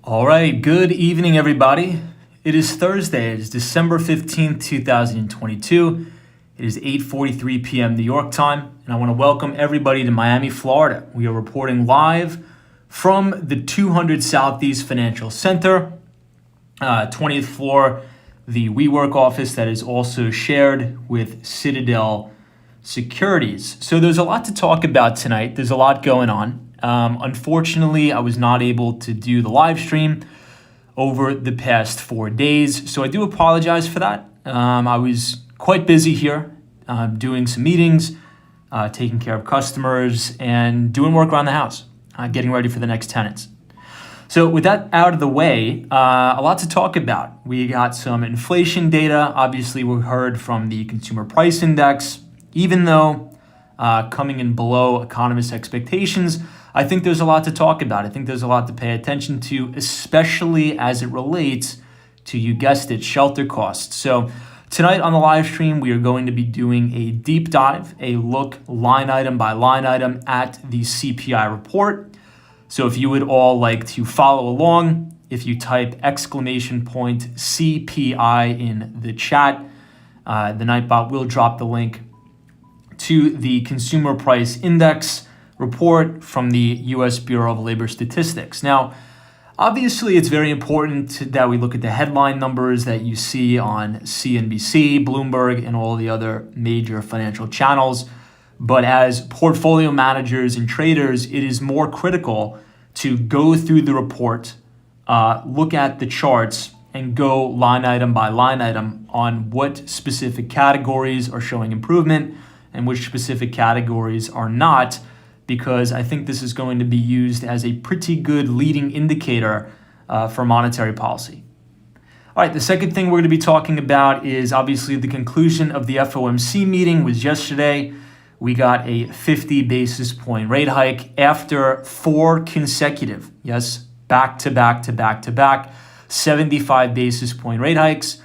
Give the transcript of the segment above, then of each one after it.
All right, good evening, everybody. It is Thursday. It is December 15th, 2022. It is 8:43 p.m. New York time, and I want to welcome everybody to Miami, Florida. We are reporting live from the 200 Southeast Financial Center, 20th floor, the WeWork office that is also shared with Citadel Securities. So there's a lot to talk about tonight. There's a lot going on. Unfortunately, I was not able to do the live stream over the past 4 days, so I do apologize for that. I was quite busy here doing some meetings, taking care of customers, and doing work around the house, getting ready for the next tenants. So with that out of the way, a lot to talk about. We got some inflation data. Obviously, we heard from the consumer price index. Even though coming in below economists' expectations, I think there's a lot to talk about. I think there's a lot to pay attention to, especially as it relates to, you guessed it, shelter costs. So tonight on the live stream, we are going to be doing a deep dive, a look line item by line item at the CPI report. So if you would all like to follow along, if you type CPI in the chat, the Nightbot will drop the link to the Consumer Price Index report from the U.S. Bureau of Labor Statistics. Now, obviously, it's very important that we look at the headline numbers that you see on CNBC, Bloomberg, and all the other major financial channels. But as portfolio managers and traders, it is more critical to go through the report, look at the charts, and go line item by line item on what specific categories are showing improvement and which specific categories are not, because I think this is going to be used as a pretty good leading indicator for monetary policy. All right, the second thing we're going to be talking about is obviously the conclusion of the FOMC meeting was yesterday. We got a 50 basis point rate hike after 4 consecutive, yes, back to back, 75 basis point rate hikes.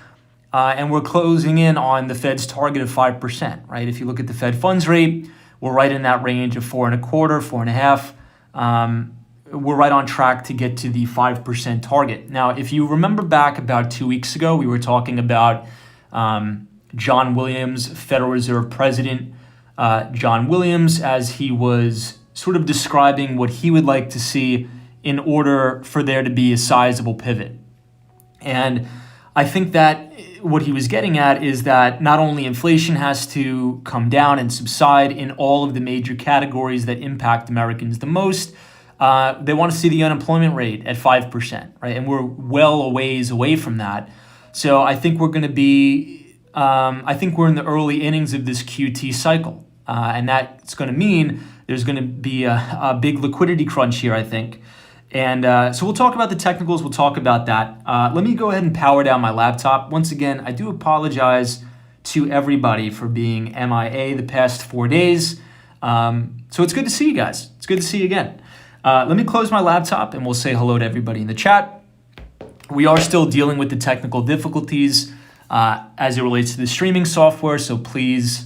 And we're closing in on the Fed's target of 5%, right? If you look at the Fed funds rate, we're right in that range of 4.25%, 4.5%. We're right on track to get to the 5% target. Now, if you remember back about 2 weeks ago, we were talking about John Williams, Federal Reserve President John Williams, as he was sort of describing what he would like to see in order for there to be a sizable pivot. And I think that what he was getting at is that not only inflation has to come down and subside in all of the major categories that impact Americans the most, they want to see the unemployment rate at 5%, right? And we're well a ways away from that. So I think we're going to be, I think we're in the early innings of this QT cycle. And that's going to mean there's going to be a big liquidity crunch here, I think. And so we'll talk about the technicals. We'll talk about that. Let me go ahead and power down my laptop. Once again, I do apologize to everybody for being MIA the past 4 days. So it's good to see you guys. It's good to see you again. Let me close my laptop and we'll say hello to everybody in the chat. We are still dealing with the technical difficulties as it relates to the streaming software. So please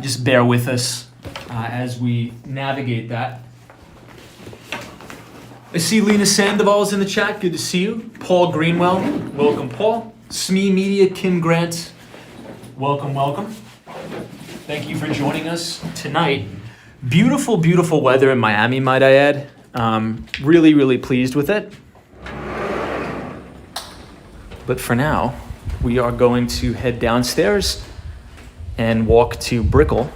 just bear with us as we navigate that. I see Lena Sandoval's in the chat. Good to see you. Paul Greenwell. Welcome, Paul. SME Media, Kim Grant. Welcome, welcome. Thank you for joining us tonight. Beautiful, beautiful weather in Miami, might I add. Really, really pleased with it. But for now, we are going to head downstairs and walk to Brickell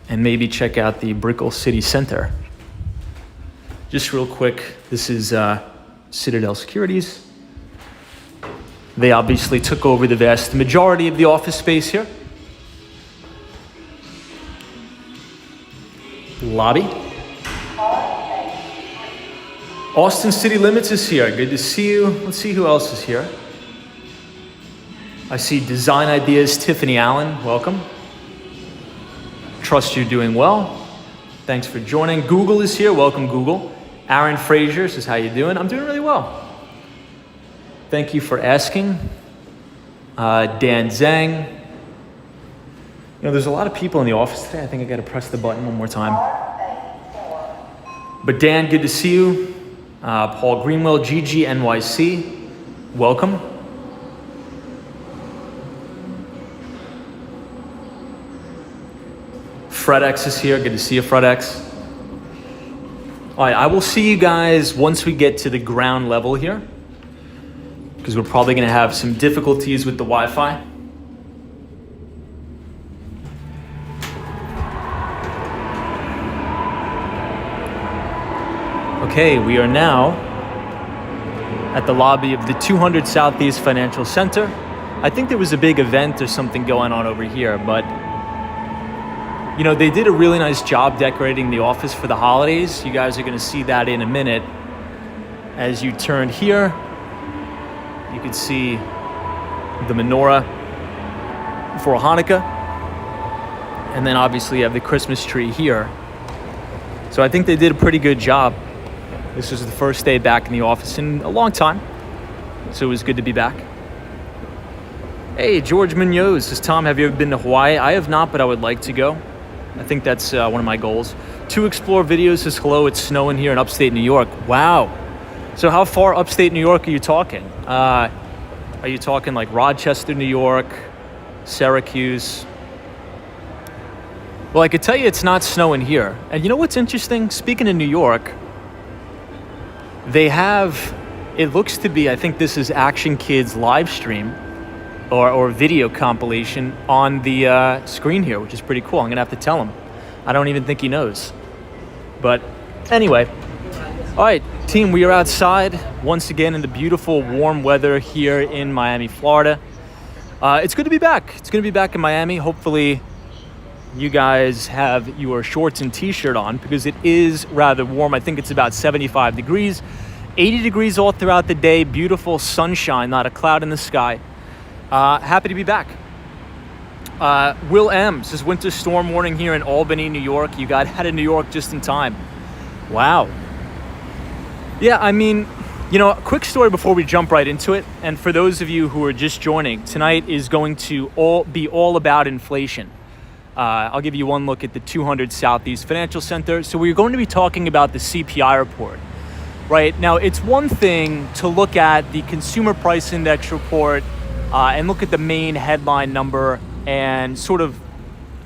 and maybe check out the Brickell City Center. Just real quick, this is Citadel Securities. They obviously took over the vast majority of the office space here. Lobby. Austin City Limits is here. Good to see you. Let's see who else is here. I see Design Ideas, Tiffany Allen. Welcome. Trust you're doing well. Thanks for joining. Google is here. Welcome, Google. Aaron Frazier says, how you doing? I'm doing really well. Thank you for asking. Dan Zhang. You know, there's a lot of people in the office today. I think I got to press the button one more time. But Dan, good to see you. Paul Greenwell, GGNYC, welcome. FredX is here, good to see you, FredX. All right, I will see you guys once we get to the ground level here, because we're probably gonna have some difficulties with the Wi-Fi. Okay, we are now at the lobby of the 200 Southeast Financial Center. I think there was a big event or something going on over here, but you know, they did a really nice job decorating the office for the holidays. You guys are gonna see that in a minute. As you turn here, you can see the menorah for Hanukkah. And then obviously you have the Christmas tree here. So I think they did a pretty good job. This was the first day back in the office in a long time, so it was good to be back. Hey, George Munoz says, Tom, have you ever been to Hawaii? I have not, but I would like to go. I think that's one of my goals. To Explore Videos says, hello, it's snowing here in upstate New York. Wow. So how far upstate New York are you talking? Are you talking like Rochester, New York, Syracuse? Well, I could tell you it's not snowing here. And you know what's interesting? Speaking of New York, they have, it looks to be, I think this is Action Kids live stream or video compilation on the screen here, which is pretty cool. I'm gonna have to tell him. I don't even think he knows. But anyway, all right, team, we are outside once again in the beautiful warm weather here in Miami, Florida. It's good to be back. It's good to be back in Miami. Hopefully you guys have your shorts and t-shirt on because it is rather warm. I think it's about 75 degrees, 80 degrees all throughout the day. Beautiful sunshine, not a cloud in the sky. Happy to be back. Will M says, winter storm warning here in Albany, New York. You got out of New York just in time. Wow. Yeah, I mean, you know, a quick story before we jump right into it. And for those of you who are just joining, tonight is going to be all about inflation. I'll give you one look at the 200 Southeast Financial Center. So we're going to be talking about the CPI report, right? Now, it's one thing to look at the Consumer Price Index report and look at the main headline number and sort of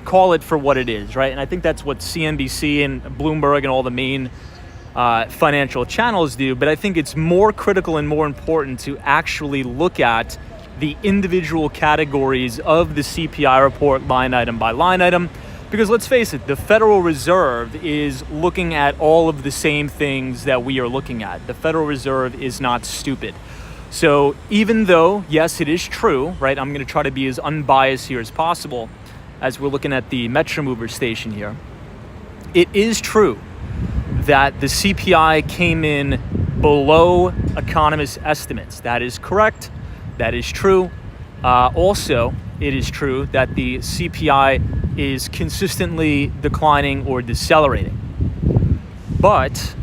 call it for what it is, right? And I think that's what CNBC and Bloomberg and all the main financial channels do. But I think it's more critical and more important to actually look at the individual categories of the CPI report line item by line item. Because let's face it, the Federal Reserve is looking at all of the same things that we are looking at. The Federal Reserve is not stupid. So even though, yes, it is true, right? I'm gonna try to be as unbiased here as possible as we're looking at the Metro Mover station here. It is true that the CPI came in below economists' estimates. That is correct. That is true. Also, it is true that the CPI is consistently declining or decelerating. But,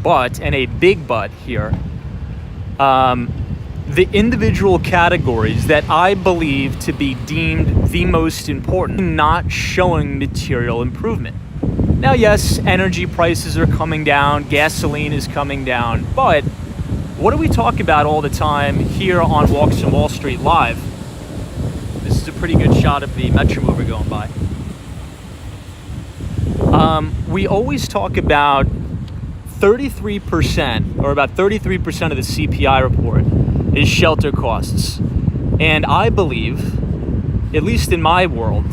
and a big but here, the individual categories that I believe to be deemed the most important, not showing material improvement. Now, yes, energy prices are coming down, gasoline is coming down, but what do we talk about all the time here on Walks on Wall Street Live? This is a pretty good shot of the Metro Mover going by. We always talk about 33%, or about 33% of the CPI report is shelter costs. And I believe, at least in my world,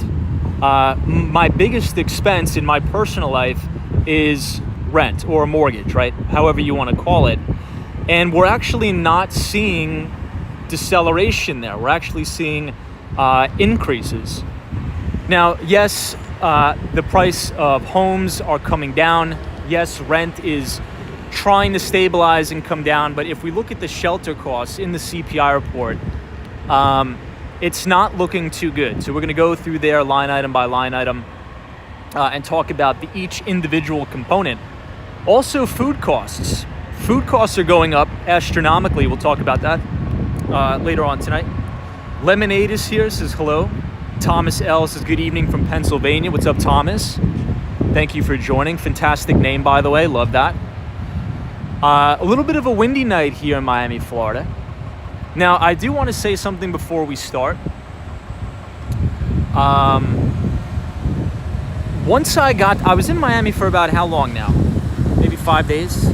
my biggest expense in my personal life is rent or a mortgage, right? However you want to call it. And we're actually not seeing deceleration there. We're actually seeing increases. Now, yes, the price of homes are coming down. Yes, rent is trying to stabilize and come down. But if we look at the shelter costs in the CPI report, it's not looking too good. So we're going to go through there line item by line item and talk about each individual component. Also, food costs. Food costs are going up astronomically. We'll talk about that later on tonight. Lemonade is here, says hello. Thomas L says good evening from Pennsylvania. What's up, Thomas? Thank you for joining. Fantastic name, by the way. Love that. A little bit of a windy night here in Miami, Florida. Now, I do want to say something before we start. Once I was in Miami for about how long now? Maybe 5 days,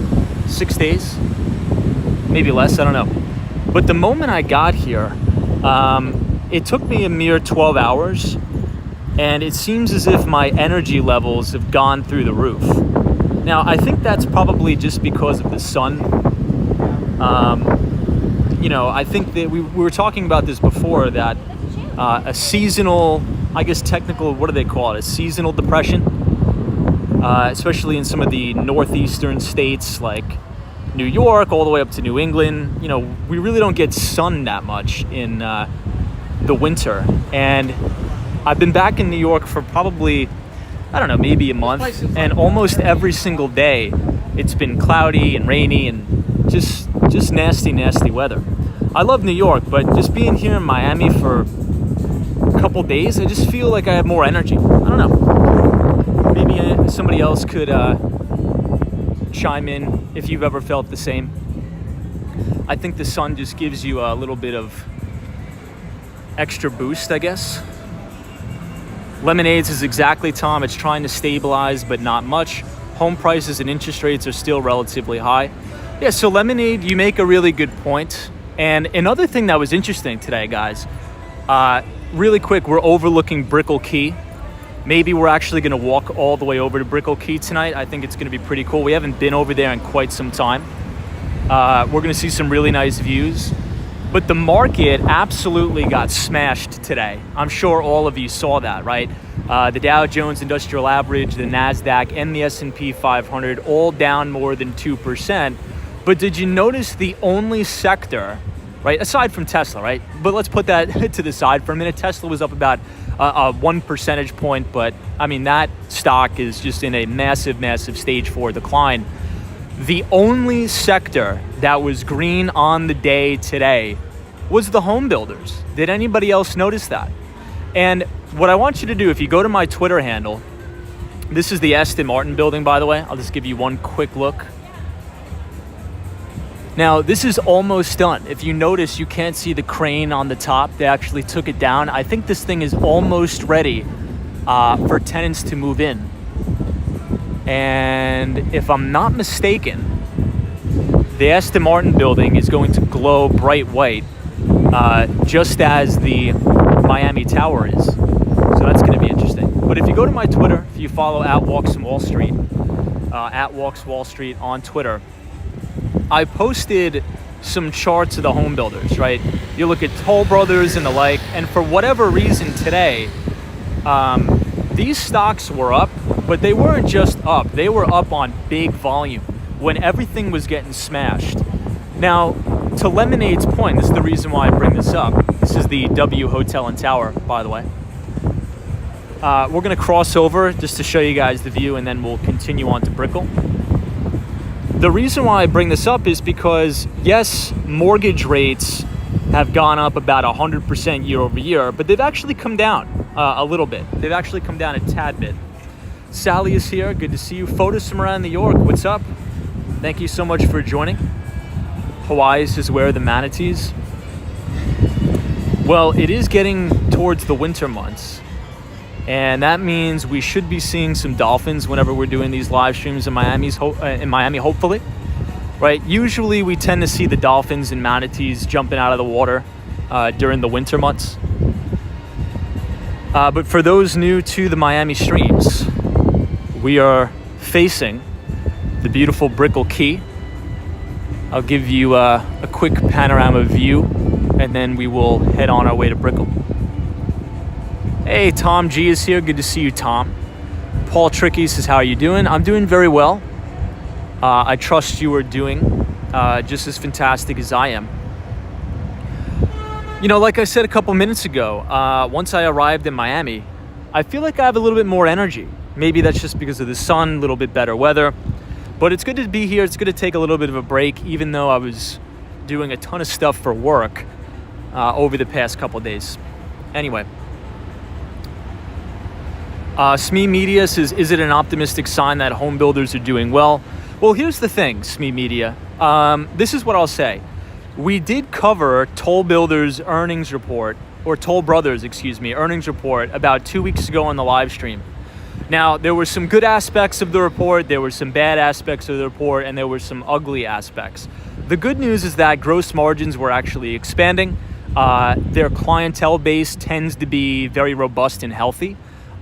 6 days, maybe less, I don't know. But the moment I got here, it took me a mere 12 hours, and it seems as if my energy levels have gone through the roof. Now, I think that's probably just because of the sun. I think that we were talking about this before, that a seasonal, I guess technical, what do they call it? A seasonal depression, especially in some of the northeastern states like New York all the way up to New England. We really don't get sun that much in the winter. And I've been back in New York for probably, I don't know, maybe a month, and almost every single day it's been cloudy and rainy and just nasty weather. I love New York, but just being here in Miami for a couple days, I just feel like I have more energy. I don't know. Maybe somebody else could chime in if you've ever felt the same. I think the sun just gives you a little bit of extra boost, I guess. Lemonades is exactly, Tom. It's trying to stabilize, but not much. Home prices and interest rates are still relatively high. Yeah, so Lemonade, you make a really good point. And another thing that was interesting today, guys, really quick, we're overlooking Brickell Key. Maybe we're actually going to walk all the way over to Brickell Key tonight. I think it's going to be pretty cool. We haven't been over there in quite some time. We're going to see some really nice views. But the market absolutely got smashed today. I'm sure all of you saw that, right? The Dow Jones Industrial Average, the NASDAQ, and the S&P 500 all down more than 2%. But did you notice the only sector, right, aside from Tesla, right? But let's put that to the side for a minute. Tesla was up about 1 percentage point, but I mean, that stock is just in a massive stage 4 decline. The only sector that was green on the day today was the home builders. Did anybody else notice that? And what I want you to do, if you go to my Twitter handle, this is the Aston Martin building, by the way. I'll just give you one quick look. Now, this is almost done. If you notice, you can't see the crane on the top. They actually took it down. I think this thing is almost ready for tenants to move in. And if I'm not mistaken, the Aston Martin building is going to glow bright white, just as the Miami Tower is. So that's going to be interesting. But if you go to my Twitter, if you follow @WalksWallStreet, @WalksWallStreet on Twitter, I posted some charts of the home builders, right? You look at Toll Brothers and the like, and for whatever reason today, these stocks were up, but they weren't just up. They were up on big volume when everything was getting smashed. Now, to Lemonade's point, this is the reason why I bring this up. This is the W Hotel and Tower, by the way. We're going to cross over just to show you guys the view, and then we'll continue on to Brickell. The reason why I bring this up is because, yes, mortgage rates have gone up about 100% year over year, but they've actually come down a little bit. They've actually come down a tad bit. Sally is here. Good to see you. Photos from around New York. What's up? Thank you so much for joining. Hawaii is where the manatees. Well, it is getting towards the winter months, and that means we should be seeing some dolphins whenever we're doing these live streams in Miami, hopefully. Right? Usually we tend to see the dolphins and manatees jumping out of the water during the winter months. But for those new to the Miami streams, we are facing the beautiful Brickell Key. I'll give you a quick panorama view, and then we will head on our way to Brickell. Hey, Tom G is here. Good to see you, Tom. Paul Tricky says, how are you doing? I'm doing very well. I trust you are doing just as fantastic as I am. You know, like I said a couple minutes ago, once I arrived in Miami, I feel like I have a little bit more energy. Maybe that's just because of the sun, a little bit better weather. But it's good to be here. It's good to take a little bit of a break, even though I was doing a ton of stuff for work over the past couple days. Anyway. SME Media says, is it an optimistic sign that home builders are doing well? Well, here's the thing, SME Media. This is what I'll say. We did cover Toll Builders' earnings report, or Toll Brothers, earnings report about 2 weeks ago on the live stream. Now, there were some good aspects of the report, there were some bad aspects of the report, and there were some ugly aspects. The good news is that gross margins were actually expanding. Their clientele base tends to be very robust and healthy.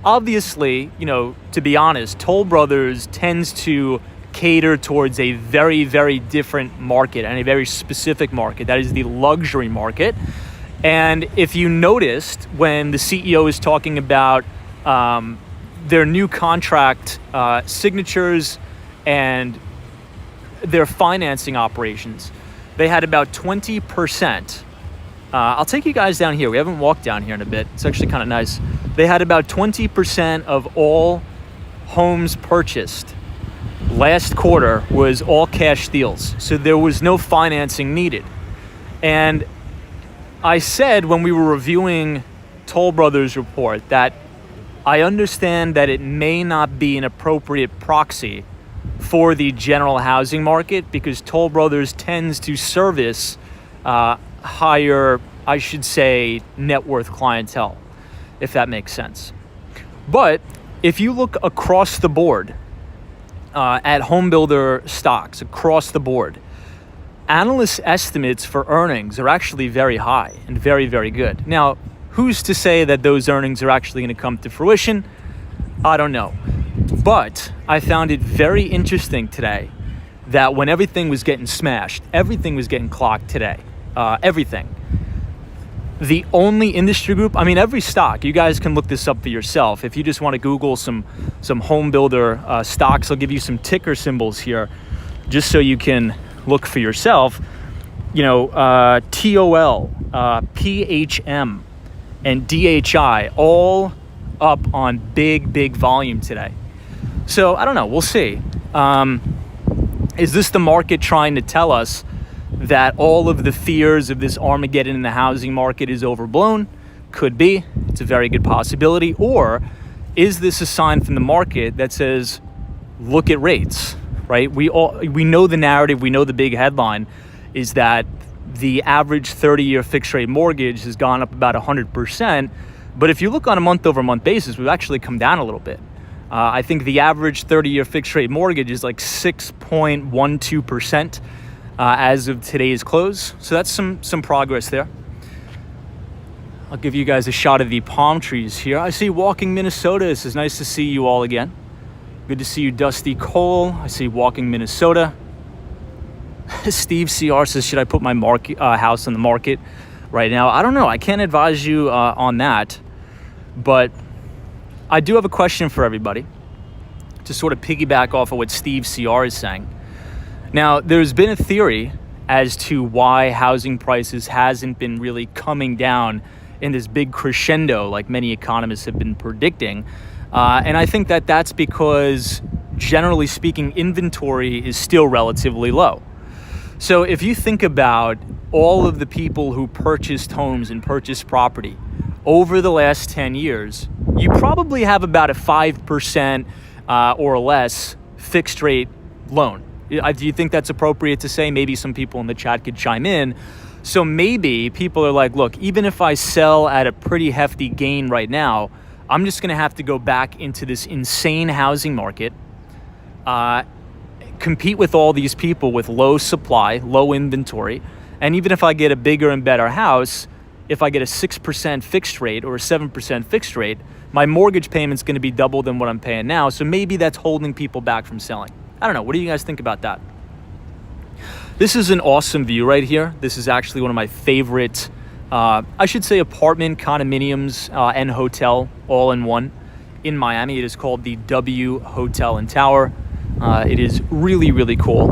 Obviously, to be honest, Toll Brothers tends to cater towards a very, very different market and a very specific market. That is the luxury market. And if you noticed when the CEO is talking about their new contract signatures and their financing operations, they had about 20%. I'll take you guys down here. We haven't walked down here in a bit. It's actually kind of nice. They had about 20% of all homes purchased last quarter was all cash deals. So there was no financing needed. And I said when we were reviewing Toll Brothers' report that I understand that it may not be an appropriate proxy for the general housing market because Toll Brothers tends to service higher, I should say, net worth clientele, if that makes sense. But if you look across the board at home builder stocks, across the board, analysts' estimates for earnings are actually very high and very, very good. Now, who's to say that those earnings are actually going to come to fruition? I don't know. But I found it very interesting today that when everything was getting smashed, everything was getting clocked today, everything. The only industry group, every stock, you guys can look this up for yourself. If you just want to Google some home builder stocks, I'll give you some ticker symbols here just so you can look for yourself. TOL, PHM, and DHI all up on big volume today. So I don't know, we'll see. Is this the market trying to tell us that all of the fears of this Armageddon in the housing market is overblown? Could be. It's a very good possibility. Or is this a sign from the market that says, look at rates, right? We know the narrative, we know the big headline is that the average 30-year fixed rate mortgage has gone up about 100%. But if you look on a month-over-month basis, we've actually come down a little bit. I think the average 30-year fixed rate mortgage is like 6.12%. As of today's close. So that's some progress there. I'll give you guys a shot of the palm trees here. I see Walking Minnesota. This is nice to see you all again. Good to see you, Dusty Cole. I see Walking Minnesota. Steve CR says, should I put my house on the market right now? I don't know. I can't advise you on that. But I do have a question for everybody to sort of piggyback off of what Steve CR is saying. Now, there's been a theory as to why housing prices hasn't been really coming down in this big crescendo like many economists have been predicting. And I think that that's because, generally speaking, inventory is still relatively low. So if you think about all of the people who purchased homes and purchased property over the last 10 years, you probably have about a 5% or less fixed rate loan. Do you think that's appropriate to say? Maybe some people in the chat could chime in. So maybe people are like, look, even if I sell at a pretty hefty gain right now, I'm just going to have to go back into this insane housing market, compete with all these people with low supply, low inventory. And even if I get a bigger and better house, if I get a 6% fixed rate or a 7% fixed rate, my mortgage payment's going to be double than what I'm paying now. So maybe that's holding people back from selling. I don't know. What do you guys think about that? This is an awesome view right here. This is actually one of my favorite, I should say, apartment condominiums and hotel all in one in Miami. It is called the W Hotel and Tower. It is really, really cool.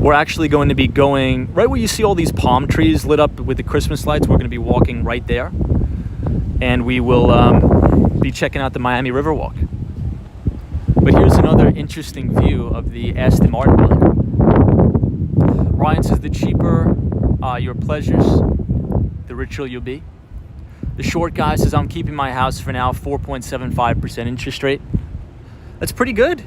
We're actually going to be going right where you see all these palm trees lit up with the Christmas lights. We're going to be walking right there. And we will be checking out the Miami Riverwalk. But here's another interesting view of the Aston Martin building. Ryan says, the cheaper your pleasures, the richer you'll be. The short guy says, I'm keeping my house for now, 4.75% interest rate. That's pretty good.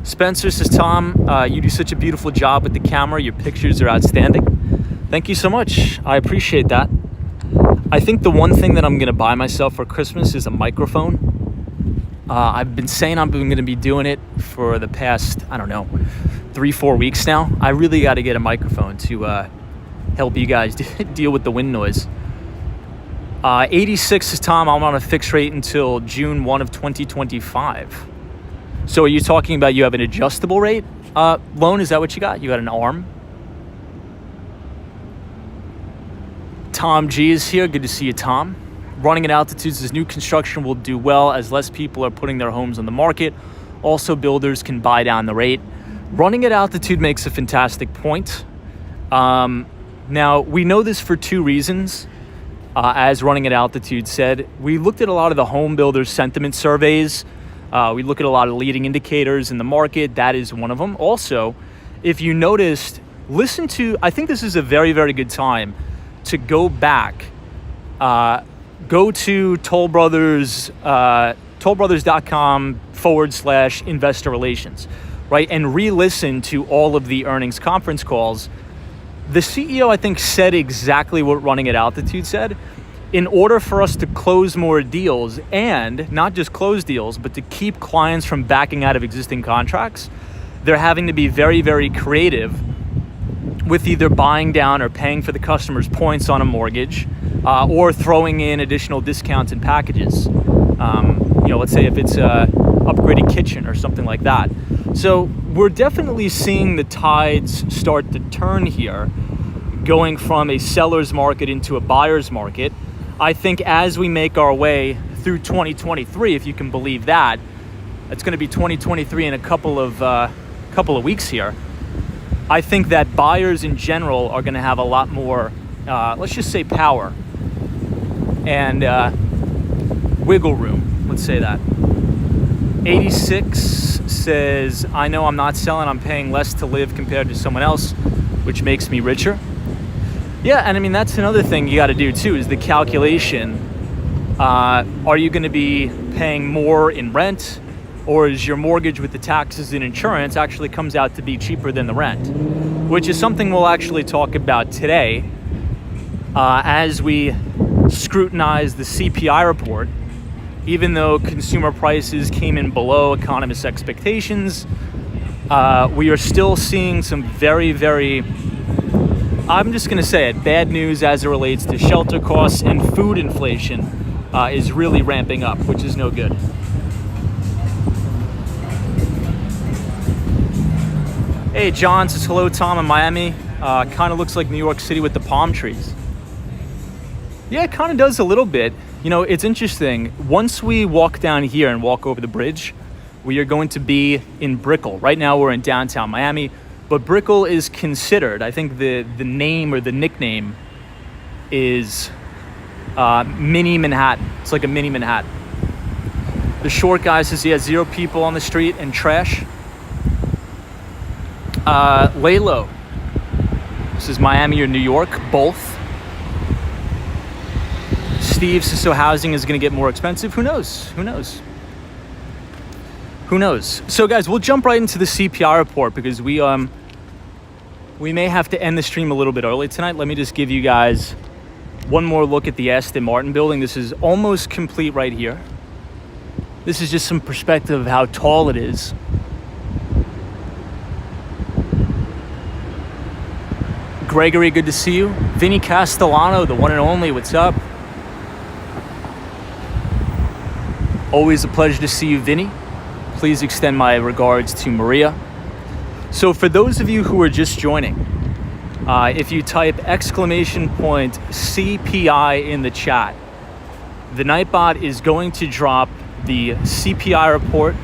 Spencer says, Tom, you do such a beautiful job with the camera. Your pictures are outstanding. Thank you so much. I appreciate that. I think the one thing that I'm going to buy myself for Christmas is a microphone. I've been saying I'm going to be doing it for the past, 3-4 weeks now. I really got to get a microphone to help you guys deal with the wind noise. 86 is Tom, I'm on a fixed rate until June 1 of 2025. So are you talking about you have an adjustable rate loan? Is that what you got? You got an ARM? Tom G is here. Good to see you, Tom. Running at altitudes as new construction will do well as less people are putting their homes on the market. Also, builders can buy down the rate. Running at altitude makes a fantastic point. Now, we know this for two reasons. As Running at Altitude said, we looked at a lot of the home builders' sentiment surveys. We look at a lot of leading indicators in the market. That is one of them. Also, if you noticed, I think this is a very, very good time to go back, go to tollbrothers.com/investor relations, right? And re-listen to all of the earnings conference calls. The CEO, I think, said exactly what Running at Altitude said. In order for us to close more deals, and not just close deals, but to keep clients from backing out of existing contracts, they're having to be very, very creative with either buying down or paying for the customer's points on a mortgage, or throwing in additional discounts and packages. Let's say if it's a upgraded kitchen or something like that. So we're definitely seeing the tides start to turn here, going from a seller's market into a buyer's market. I think as we make our way through 2023, if you can believe that, it's going to be 2023 in a couple of weeks here. I think that buyers in general are going to have a lot more, let's just say, power and wiggle room. Let's say that. 86 says, I know I'm not selling, I'm paying less to live compared to someone else, which makes me richer. Yeah, and I mean, that's another thing you got to do too, is the calculation. Are you going to be paying more in rent, or is your mortgage with the taxes and insurance actually comes out to be cheaper than the rent? Which is something we'll actually talk about today as we scrutinize the CPI report. Even though consumer prices came in below economists' expectations, we are still seeing some very, very, I'm just going to say it, bad news as it relates to shelter costs, and food inflation is really ramping up, which is no good. Hey, John says, hello, Tom in Miami. Kind of looks like New York City with the palm trees. Yeah, it kind of does a little bit. You know, it's interesting. Once we walk down here and walk over the bridge, we are going to be in Brickell. Right now we're in downtown Miami, but Brickell is considered, I think the name or the nickname is Mini Manhattan. It's like a mini Manhattan. The short guy says he has 0 people on the street and trash. Lay low. This is Miami or New York, both. Steve says, so housing is going to get more expensive. Who knows? Who knows? Who knows? So guys, we'll jump right into the CPI report because we may have to end the stream a little bit early tonight. Let me just give you guys one more look at the Aston Martin building. This is almost complete right here. This is just some perspective of how tall it is. Gregory, good to see you. Vinny Castellano, the one and only, what's up? Always a pleasure to see you, Vinny. Please extend my regards to Maria. So for those of you who are just joining, if you type !CPI in the chat, the Nightbot is going to drop the CPI report,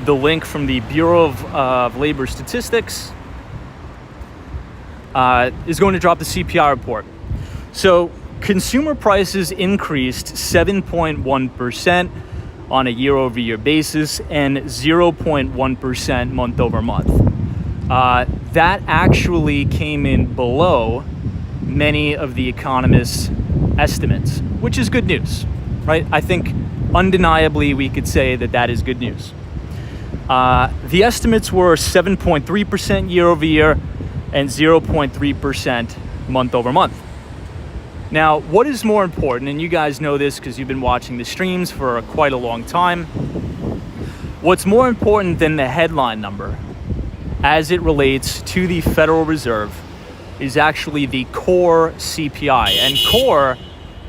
the link from the Bureau of Labor Statistics, is going to drop the CPI report. So consumer prices increased 7.1% on a year-over-year basis and 0.1% month-over-month. That actually came in below many of the economists' estimates, which is good news, right? I think undeniably we could say that that is good news. The estimates were 7.3% year over year and 0.3% month over month. Now, what is more important, and you guys know this because you've been watching the streams for quite a long time, what's more important than the headline number as it relates to the Federal Reserve is actually the core CPI. And core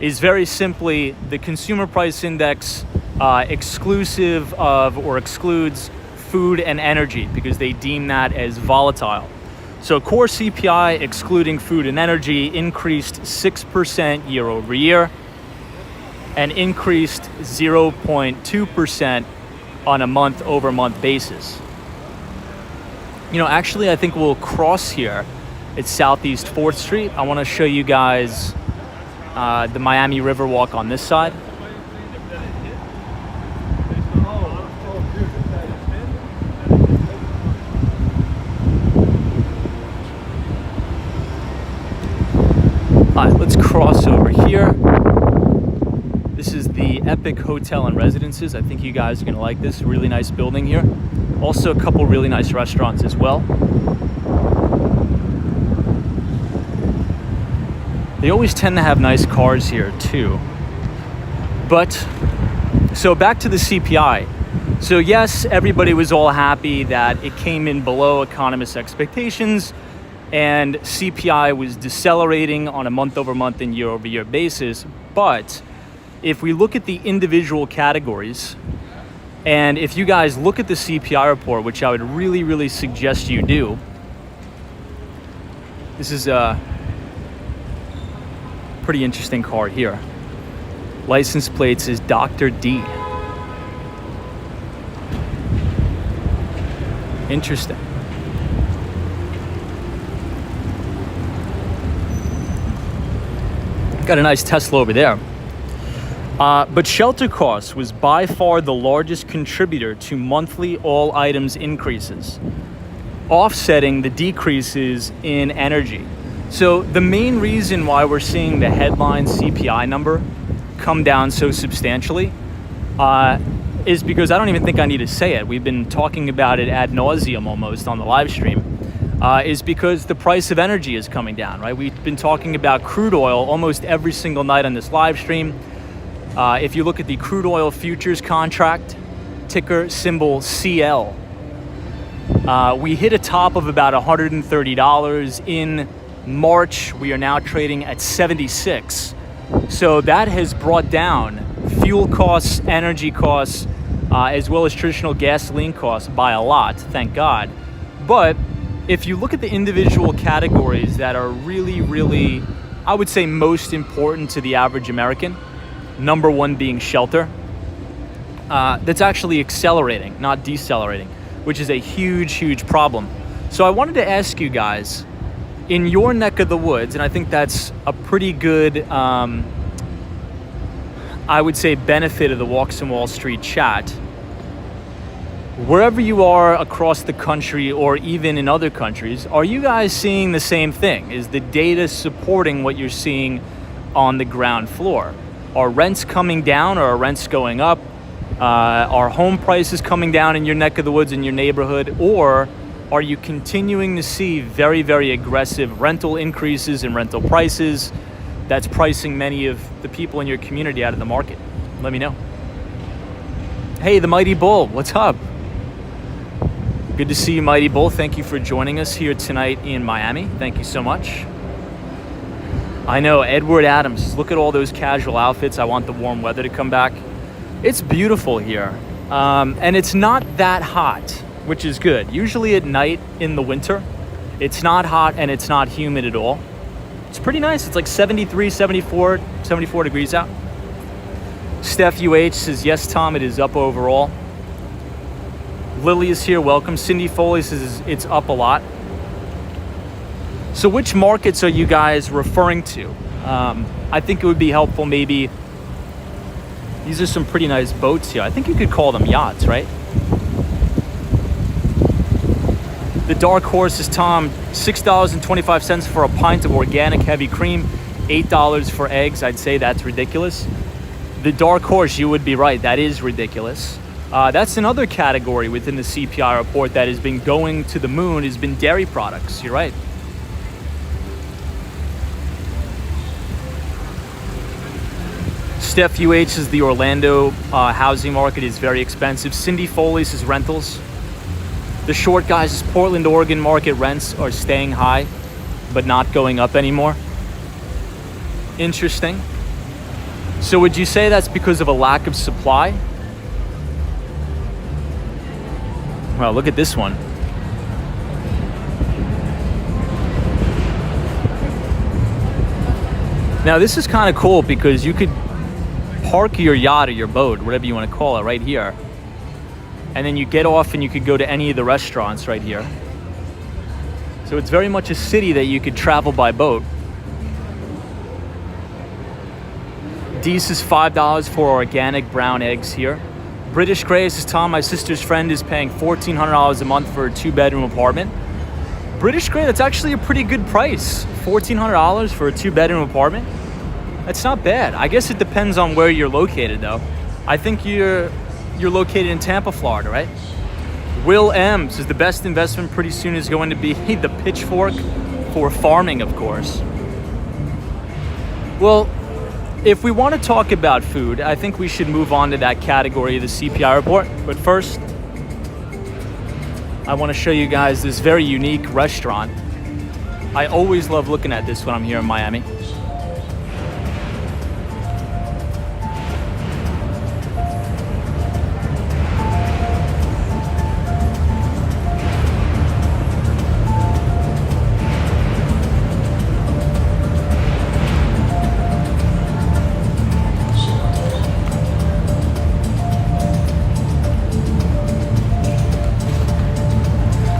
is very simply the consumer price index exclusive of or excludes food and energy because they deem that as volatile. So core CPI excluding food and energy increased 6% year over year and increased 0.2% on a month over month basis. You know, actually, I think we'll cross here. It's Southeast 4th Street. I want to show you guys the Miami Riverwalk on this side. All right, let's cross over here. This is the Epic Hotel and Residences. I think you guys are going to like this. Really nice building here. Also a couple really nice restaurants as well. They always tend to have nice cars here too. But, so back to the CPI. So yes, everybody was all happy that it came in below economists' expectations and CPI was decelerating on a month over month and year over year basis. But if we look at the individual categories, and if you guys look at the CPI report, which I would really, really suggest you do, this is a pretty interesting car here. License plates is Dr. D. Interesting. Got a nice Tesla over there. But shelter costs was by far the largest contributor to monthly all items increases, offsetting the decreases in energy. So the main reason why we're seeing the headline CPI number come down so substantially is because I don't even think I need to say it. We've been talking about it ad nauseum almost on the live stream. Is because the price of energy is coming down, right? We've been talking about crude oil almost every single night on this live stream. If you look at the crude oil futures contract, ticker symbol CL, we hit a top of about $130 in March. We are now trading at 76. So that has brought down fuel costs, energy costs, as well as traditional gasoline costs by a lot, thank God. But if you look at the individual categories that are really, really, I would say most important to the average American, number one being shelter, that's actually accelerating, not decelerating, which is a huge, huge problem. So I wanted to ask you guys, in your neck of the woods, and I think that's a pretty good, I would say, benefit of the Walks on Wall Street chat, wherever you are across the country or even in other countries, are you guys seeing the same thing? Is the data supporting what you're seeing on the ground floor? Are rents coming down or are rents going up? Are home prices coming down in your neck of the woods, in your neighborhood? Or are you continuing to see very, very aggressive rental increases in rental prices that's pricing many of the people in your community out of the market? Let me know. Hey, the Mighty Bull, what's up? Good to see you, Mighty Bull. Thank you for joining us here tonight in Miami. Thank you so much. I know, Edward Adams, look at all those casual outfits. I want the warm weather to come back. It's beautiful here. And it's not that hot, which is good. Usually at night in the winter, it's not hot and it's not humid at all. It's pretty nice. It's like 73, 74 degrees out. Steph UH says, yes, Tom, it is up overall. Lily is here, welcome. Cindy Foley says it's up a lot. So which markets are you guys referring to? I think it would be helpful maybe, these are some pretty nice boats here. I think you could call them yachts, right? The dark horse is, Tom, $6.25 for a pint of organic heavy cream, $8 for eggs. I'd say that's ridiculous. The dark horse, you would be right, that is ridiculous. That's another category within the CPI report that has been going to the moon, has been dairy products. You're right. Steph UH says the Orlando housing market is very expensive. Cindy Foley says rentals. The short guys says Portland, Oregon market rents are staying high, but not going up anymore. Interesting. So would you say that's because of a lack of supply? Well, look at this one. Now this is kind of cool because you could park your yacht or your boat, whatever you want to call it, right here. And then you get off and you could go to any of the restaurants right here. So it's very much a city that you could travel by boat. Deese is $5 for organic brown eggs here. British Grey says, Tom, my sister's friend is paying $1,400 a month for a 2-bedroom apartment. British Grey, that's actually a pretty good price. $1,400 for a 2-bedroom apartment. That's not bad. I guess it depends on where you're located, though. I think you're located in Tampa, Florida, right? Will M says the best investment pretty soon is going to be the pitchfork for farming, of course. Well, if we want to talk about food, I think we should move on to that category of the CPI report. But first, I want to show you guys this very unique restaurant. I always love looking at this when I'm here in Miami.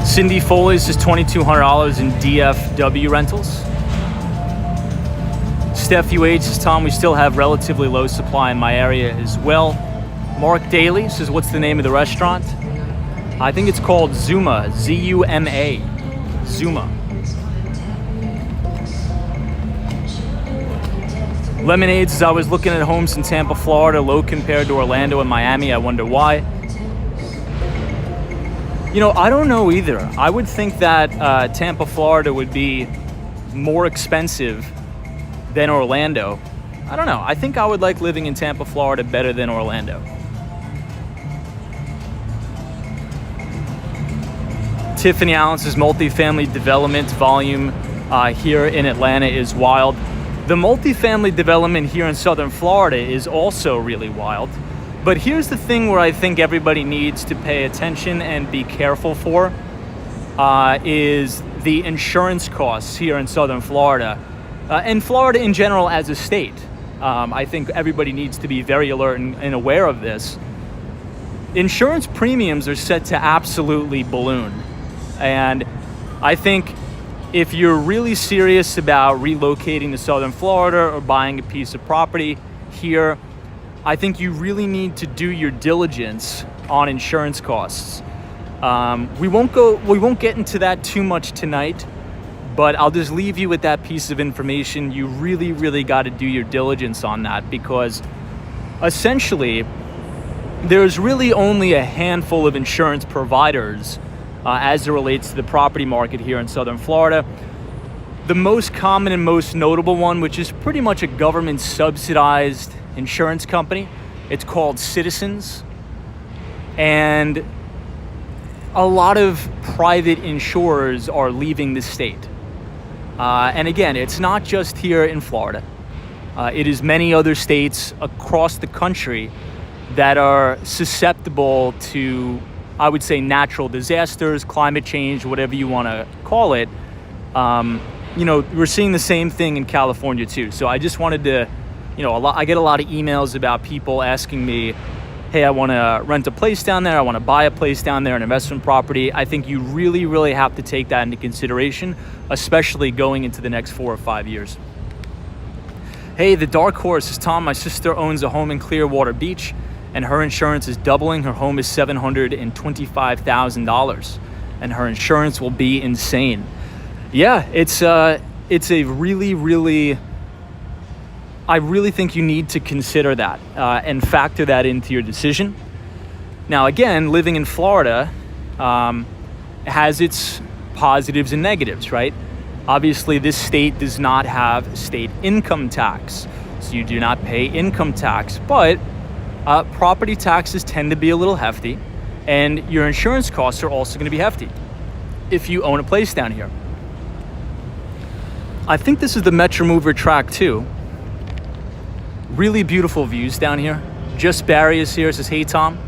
Cindy Foley's is $2,200 in DFW rentals. Steph UH says, Tom, we still have relatively low supply in my area as well. Mark Daly says, what's the name of the restaurant? I think it's called Zuma, Z-U-M-A, Zuma. Lemonade says, I was looking at homes in Tampa, Florida, low compared to Orlando and Miami. I wonder why. You know, I don't know either. I would think that Tampa, Florida would be more expensive than Orlando. I don't know. I think I would like living in Tampa, Florida better than Orlando. Tiffany Allen's multifamily development volume here in Atlanta is wild. The multifamily development here in Southern Florida is also really wild. But here's the thing where I think everybody needs to pay attention and be careful for is the insurance costs here in Southern Florida and Florida in general as a state. I think everybody needs to be very alert and aware of this. Insurance premiums are set to absolutely balloon. And I think if you're really serious about relocating to Southern Florida or buying a piece of property here, I think you really need to do your diligence on insurance costs. We won't get into that too much tonight, but I'll just leave you with that piece of information. You really, really got to do your diligence on that because essentially there's really only a handful of insurance providers as it relates to the property market here in Southern Florida. The most common and most notable one, which is pretty much a government subsidized insurance company, it's called Citizens. And a lot of private insurers are leaving the state. And again, it's not just here in Florida. It is many other states across the country that are susceptible to, I would say, natural disasters, climate change, whatever you want to call it. You know, we're seeing the same thing in California too. So I just wanted to, you know, I get a lot of emails about people asking me, hey, I want to rent a place down there. I want to buy a place down there, an investment property. I think you really, really have to take that into consideration, especially going into the next 4 or 5 years. Hey, the Dark Horse is Tom. My sister owns a home in Clearwater Beach, and her insurance is doubling. Her home is $725,000, and her insurance will be insane. Yeah, it's a really, really, I really think you need to consider that and factor that into your decision. Now, again, living in Florida has its positives and negatives, right? Obviously, this state does not have state income tax, so you do not pay income tax, but property taxes tend to be a little hefty, and your insurance costs are also going to be hefty if you own a place down here. I think this is the Metro Mover track too. Really beautiful views down here. Just Barry is here, says, hey Tom.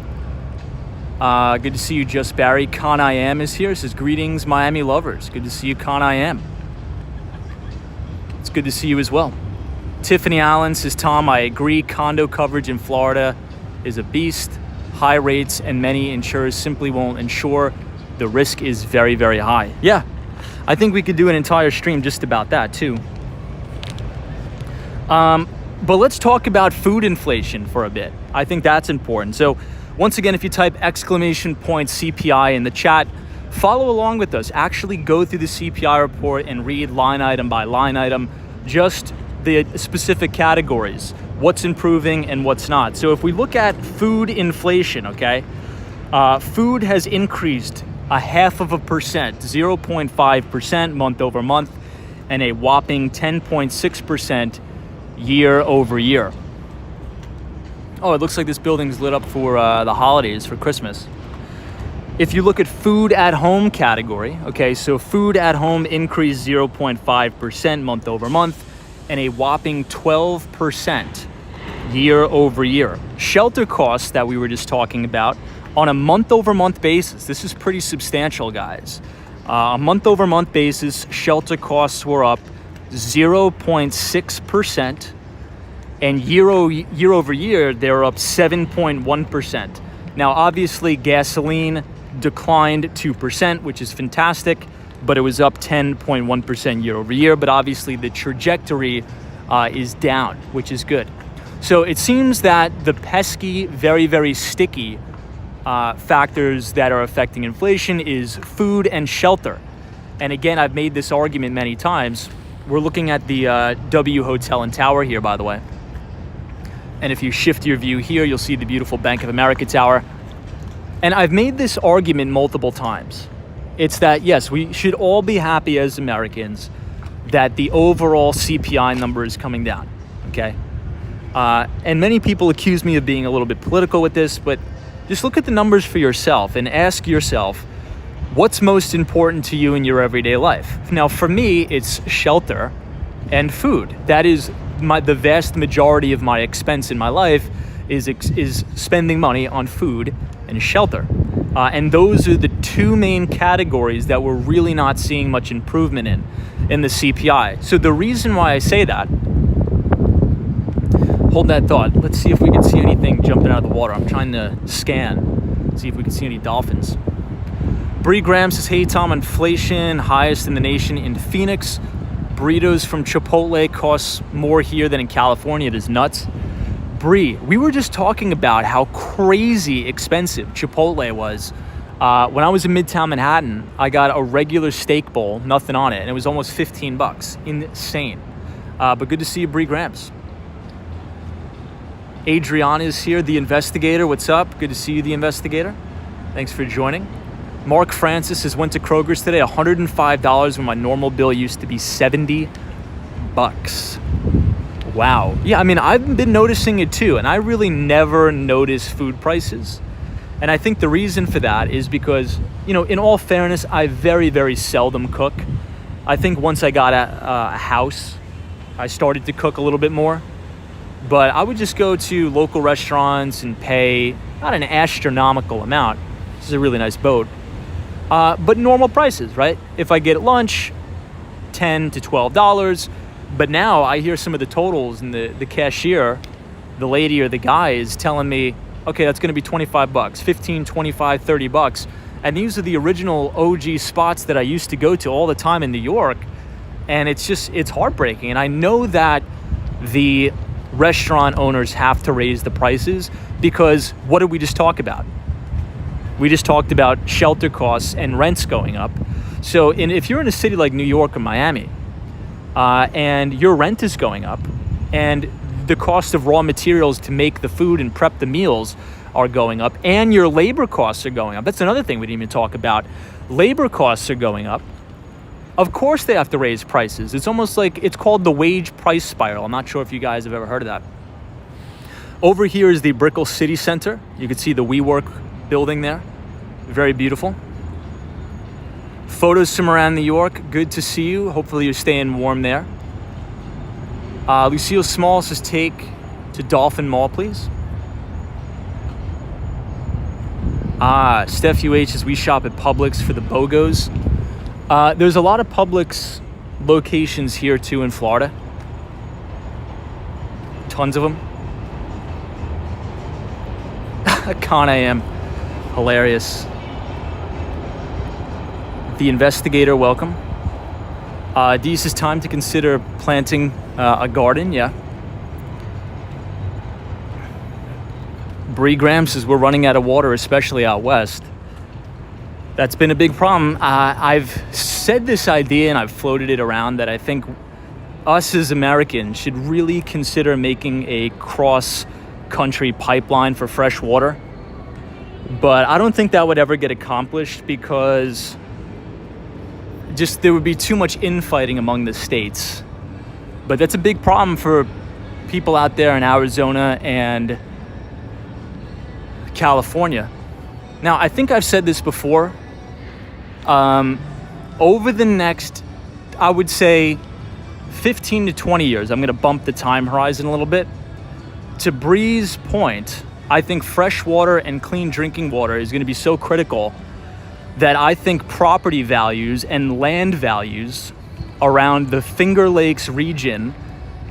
Good to see you, Just Barry. Con I Am is here, says, greetings Miami lovers. Good to see you, Con I Am. It's good to see you as well. Tiffany Allen says, Tom, I agree, condo coverage in Florida is a beast. High rates and many insurers simply won't insure. The risk is very, very high. Yeah, I think we could do an entire stream just about that too. But let's talk about food inflation for a bit. I think that's important. So once again, if you type !CPI in the chat, follow along with us. Actually go through the CPI report and read line item by line item, just the specific categories, what's improving and what's not. So if we look at food inflation, okay, food has increased 0.5%, 0.5% month over month, and a whopping 10.6% year over year. Oh, it looks like this building's lit up for the holidays, for Christmas. If you look at food at home category, okay, so food at home increased 0.5% month over month and a whopping 12% year over year. Shelter costs that we were just talking about on a month over month basis, this is pretty substantial, guys. A month over month basis, shelter costs were up 0.6%. And year over year, they're up 7.1%. Now, obviously, gasoline declined 2%, which is fantastic, but it was up 10.1% year over year. But obviously, the trajectory is down, which is good. So it seems that the pesky, very, very sticky factors that are affecting inflation is food and shelter. And again, I've made this argument many times. We're looking at the W Hotel and Tower here, by the way. And if you shift your view here, you'll see the beautiful Bank of America Tower. And I've made this argument multiple times. It's that, yes, we should all be happy as Americans that the overall CPI number is coming down, okay? And many people accuse me of being a little bit political with this, but just look at the numbers for yourself and ask yourself, what's most important to you in your everyday life? Now, for me, it's shelter and food. That is the vast majority of my expense in my life is spending money on food and shelter. And those are the two main categories that we're really not seeing much improvement in the CPI. So the reason why I say that, hold that thought. Let's see if we can see anything jumping out of the water. I'm trying to scan, see if we can see any dolphins. Bree Graham says, hey Tom, inflation highest in the nation in Phoenix. Burritos from Chipotle costs more here than in California. It is nuts. Bree, we were just talking about how crazy expensive Chipotle was. When I was in Midtown Manhattan, I got a regular steak bowl, nothing on it, and it was almost $15. Insane. But good to see you, Bree Grams. Adriana is here, the investigator. What's up? Good to see you, the investigator. Thanks for joining. Mark Francis has went to Kroger's today, $105 when my normal bill used to be $70. Wow. Yeah, I mean, I've been noticing it too, and I really never notice food prices. And I think the reason for that is because, you know, in all fairness, I very, very seldom cook. I think once I got a house, I started to cook a little bit more. But I would just go to local restaurants and pay not an astronomical amount. This is a really nice boat. But normal prices, right? If I get lunch, $10 to $12. But now I hear some of the totals, and the cashier, the lady or the guy, is telling me, okay, that's going to be $25, 15, 25, $30. And these are the original OG spots that I used to go to all the time in New York. And it's heartbreaking. And I know that the restaurant owners have to raise the prices because what did we just talk about? We just talked about shelter costs and rents going up. So if you're in a city like New York or Miami, and your rent is going up, and the cost of raw materials to make the food and prep the meals are going up, and your labor costs are going up. That's another thing we didn't even talk about. Labor costs are going up. Of course they have to raise prices. It's almost like it's called the wage price spiral. I'm not sure if you guys have ever heard of that. Over here is the Brickell City Center. You can see the WeWork building there. Very beautiful. Photos from around New York. Good to see you. Hopefully you're staying warm there. Lucille Small says take to Dolphin Mall, please. Steph UH says we shop at Publix for the BOGOs. There's a lot of Publix locations here too in Florida. Tons of them. Con I am. Hilarious. The Investigator, welcome. Dee says time to consider planting a garden, yeah. Bree Graham says we're running out of water, especially out west. That's been a big problem. I've said this idea and I've floated it around that I think us as Americans should really consider making a cross-country pipeline for fresh water. But I don't think that would ever get accomplished because just there would be too much infighting among the states. But that's a big problem for people out there in Arizona and California. Now, I think I've said this before. Over the next, I would say, 15 to 20 years, I'm going to bump the time horizon a little bit. To Bree's point, I think fresh water and clean drinking water is going to be so critical that I think property values and land values around the Finger Lakes region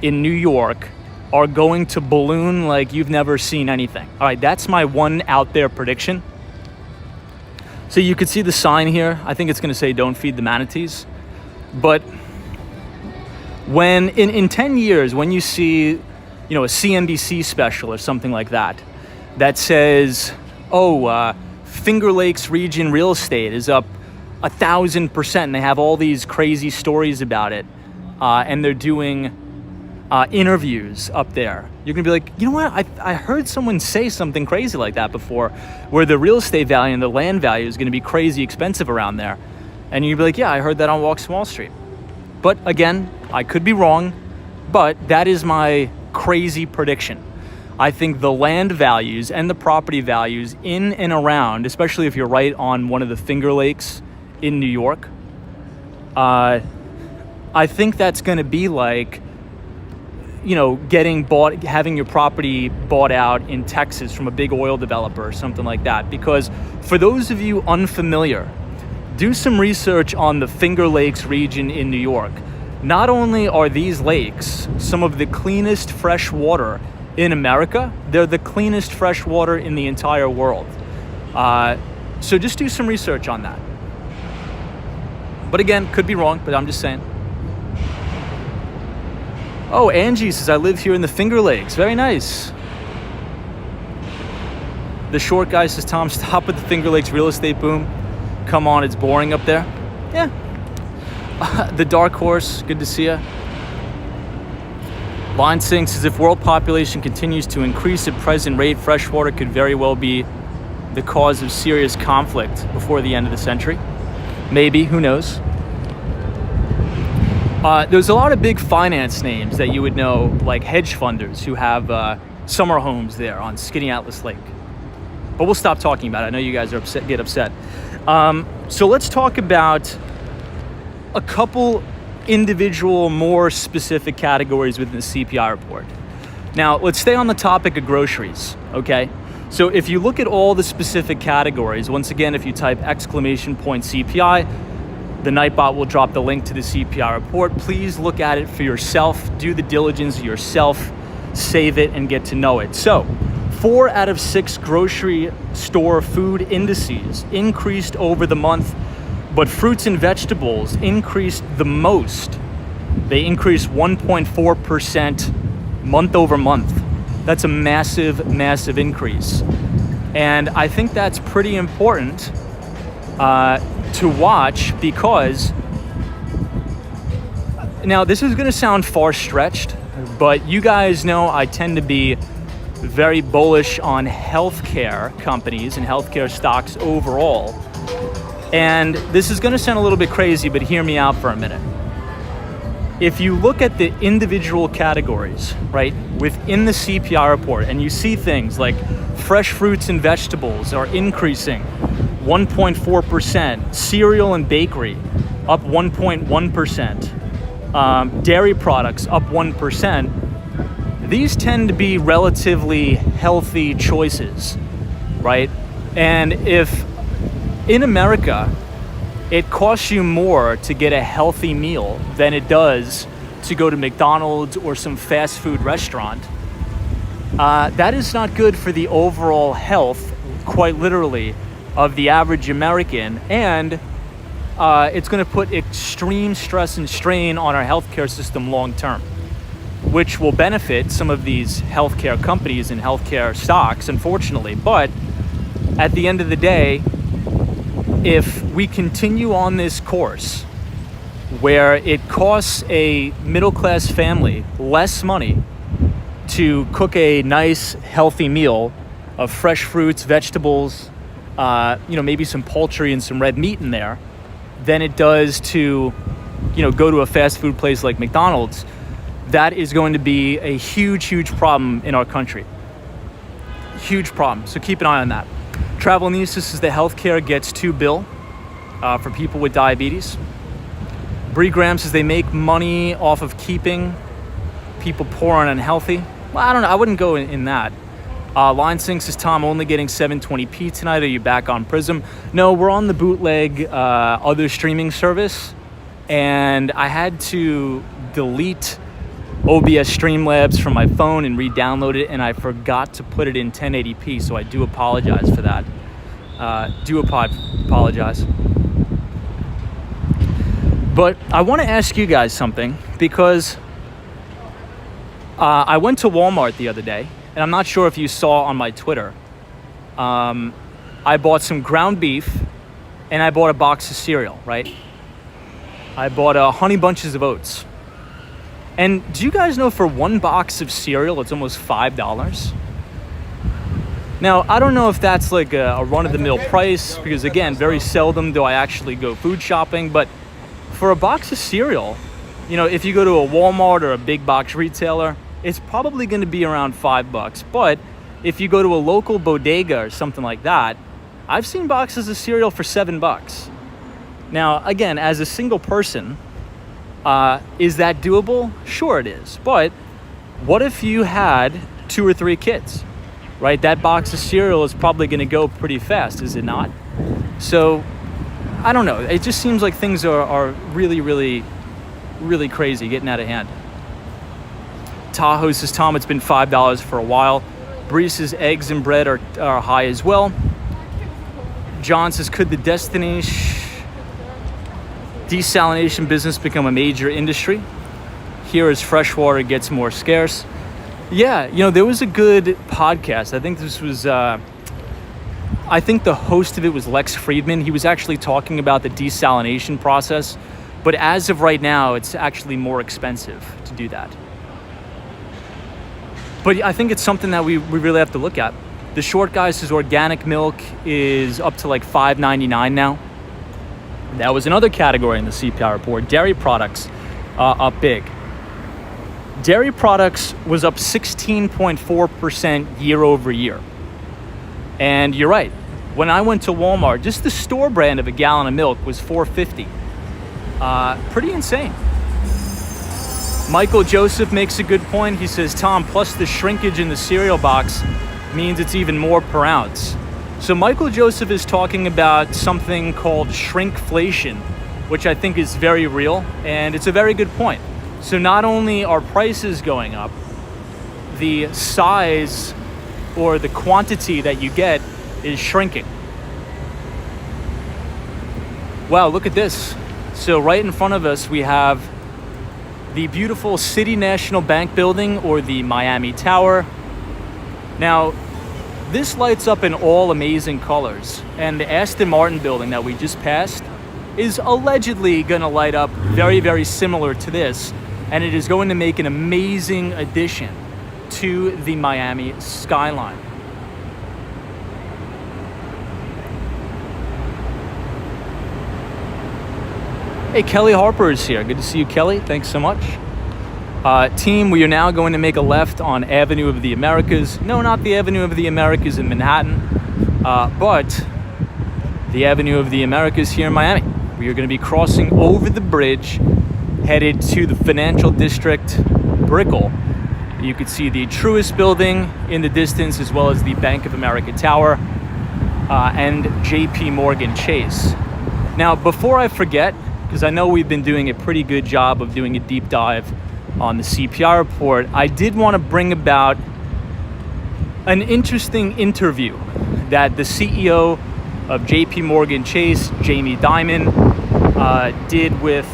in New York are going to balloon like you've never seen anything. All right, that's my one out there prediction. So you could see the sign here. I think it's going to say don't feed the manatees. But when in 10 years, when you see, a CNBC special or something like that, that says, Finger Lakes region real estate is up 1,000%, and they have all these crazy stories about it, and they're doing interviews up there. You're gonna be like, you know what? I heard someone say something crazy like that before, where the real estate value and the land value is gonna be crazy expensive around there. And you'd be like, yeah, I heard that on Walk Wall Street. But again, I could be wrong, but that is my crazy prediction. I think the land values and the property values in and around, especially if you're right on one of the Finger Lakes in New York, I think that's gonna be like, having your property bought out in Texas from a big oil developer or something like that. Because for those of you unfamiliar, do some research on the Finger Lakes region in New York. Not only are these lakes some of the cleanest fresh water in America, they're the cleanest fresh water in the entire world. So just do some research on that. But again, could be wrong, but I'm just saying. Oh, Angie says, I live here in the Finger Lakes. Very nice. The short guy says, Tom, stop with the Finger Lakes real estate boom. Come on, it's boring up there. Yeah. The Dark Horse, good to see you. Line Sing says, if world population continues to increase at present rate, freshwater could very well be the cause of serious conflict before the end of the century. Maybe, who knows? There's a lot of big finance names that you would know, like hedge funders who have summer homes there on Skinny Atlas Lake. But we'll stop talking about it. I know you guys are get upset. So let's talk about a couple individual, more specific categories within the CPI report. Now, let's stay on the topic of groceries, okay? So if you look at all the specific categories, once again, if you type !CPI, the Nightbot will drop the link to the CPI report. Please look at it for yourself, do the diligence yourself, save it, and get to know it. So, 4 out of 6 grocery store food indices increased over the month, but fruits and vegetables increased the most. They increased 1.4% month over month. That's a massive, massive increase. And I think that's pretty important to watch, because now this is going to sound far stretched, but you guys know I tend to be very bullish on healthcare companies and healthcare stocks overall. And this is going to sound a little bit crazy, but hear me out for a minute. If you look at the individual categories, right, within the CPI report, and you see things like fresh fruits and vegetables are increasing 1.4%, cereal and bakery up 1.1%, dairy products up 1%, these tend to be relatively healthy choices, right? And if in America, it costs you more to get a healthy meal than it does to go to McDonald's or some fast food restaurant, that is not good for the overall health, quite literally, of the average American. And it's going to put extreme stress and strain on our healthcare system long term, which will benefit some of these healthcare companies and healthcare stocks, unfortunately. But at the end of the day, if we continue on this course where it costs a middle-class family less money to cook a nice, healthy meal of fresh fruits, vegetables, maybe some poultry and some red meat in there, than it does to, go to a fast food place like McDonald's, that is going to be a huge, huge problem in our country. Huge problem. So keep an eye on that. Travel News says the healthcare gets $2 billion for people with diabetes. Brickell says they make money off of keeping people poor and unhealthy. Well, I don't know. I wouldn't go in that. Line Sink says, Tom, only getting 720p tonight. Are you back on Prism? No, we're on the bootleg other streaming service. And I had to delete OBS Streamlabs from my phone and re-download it, and I forgot to put it in 1080p, so I do apologize for that. Apologize. But I want to ask you guys something, because I went to Walmart the other day, and I'm not sure if you saw on my Twitter. I bought some ground beef, and I bought a box of cereal, right? I bought Honey Bunches of Oats. And do you guys know for one box of cereal, it's almost $5? Now, I don't know if that's like a run-of-the-mill price, because again, very seldom do I actually go food shopping, but for a box of cereal, if you go to a Walmart or a big box retailer, it's probably going to be around $5. But if you go to a local bodega or something like that, I've seen boxes of cereal for $7. Now, again, as a single person, is that doable? Sure it is. But what if you had 2 or 3 kids, right? That box of cereal is probably going to go pretty fast, is it not? So, I don't know. It just seems like things are really, really, really crazy, getting out of hand. Tahoe says, Tom, it's been $5 for a while. Bree says eggs and bread are high as well. John says, could the desalination business become a major industry here as freshwater gets more scarce? Yeah, there was a good podcast. I think this was, I think the host of it was Lex Friedman. He was actually talking about the desalination process, but as of right now, it's actually more expensive to do that. But I think it's something that we really have to look at. The short guy says organic milk is up to like $5.99 now. That was another category in the CPI report. Dairy products up big. Dairy products was up 16.4% year over year. And you're right. When I went to Walmart, just the store brand of a gallon of milk was $4.50. Pretty insane. Michael Joseph makes a good point. He says, Tom, plus the shrinkage in the cereal box means it's even more per ounce. So Michael Joseph is talking about something called shrinkflation, which I think is very real, and it's a very good point. So not only are prices going up, the size or the quantity that you get is shrinking. Wow, look at this. So right in front of us, we have the beautiful City National Bank building, or the Miami Tower. Now, this lights up in all amazing colors, and the Aston Martin building that we just passed is allegedly going to light up very, very similar to this, and it is going to make an amazing addition to the Miami skyline. Hey, Kelly Harper is here. Good to see you, Kelly. Thanks so much. Team, we are now going to make a left on Avenue of the Americas. No, not the Avenue of the Americas in Manhattan, but the Avenue of the Americas here in Miami. We are going to be crossing over the bridge, headed to the financial district, Brickell. You could see the Truist building in the distance, as well as the Bank of America Tower and JP Morgan Chase. Now, before I forget, because I know we've been doing a pretty good job of doing a deep dive on the CPI report, I did want to bring about an interesting interview that the CEO of JP Morgan Chase, Jamie Dimon, did with,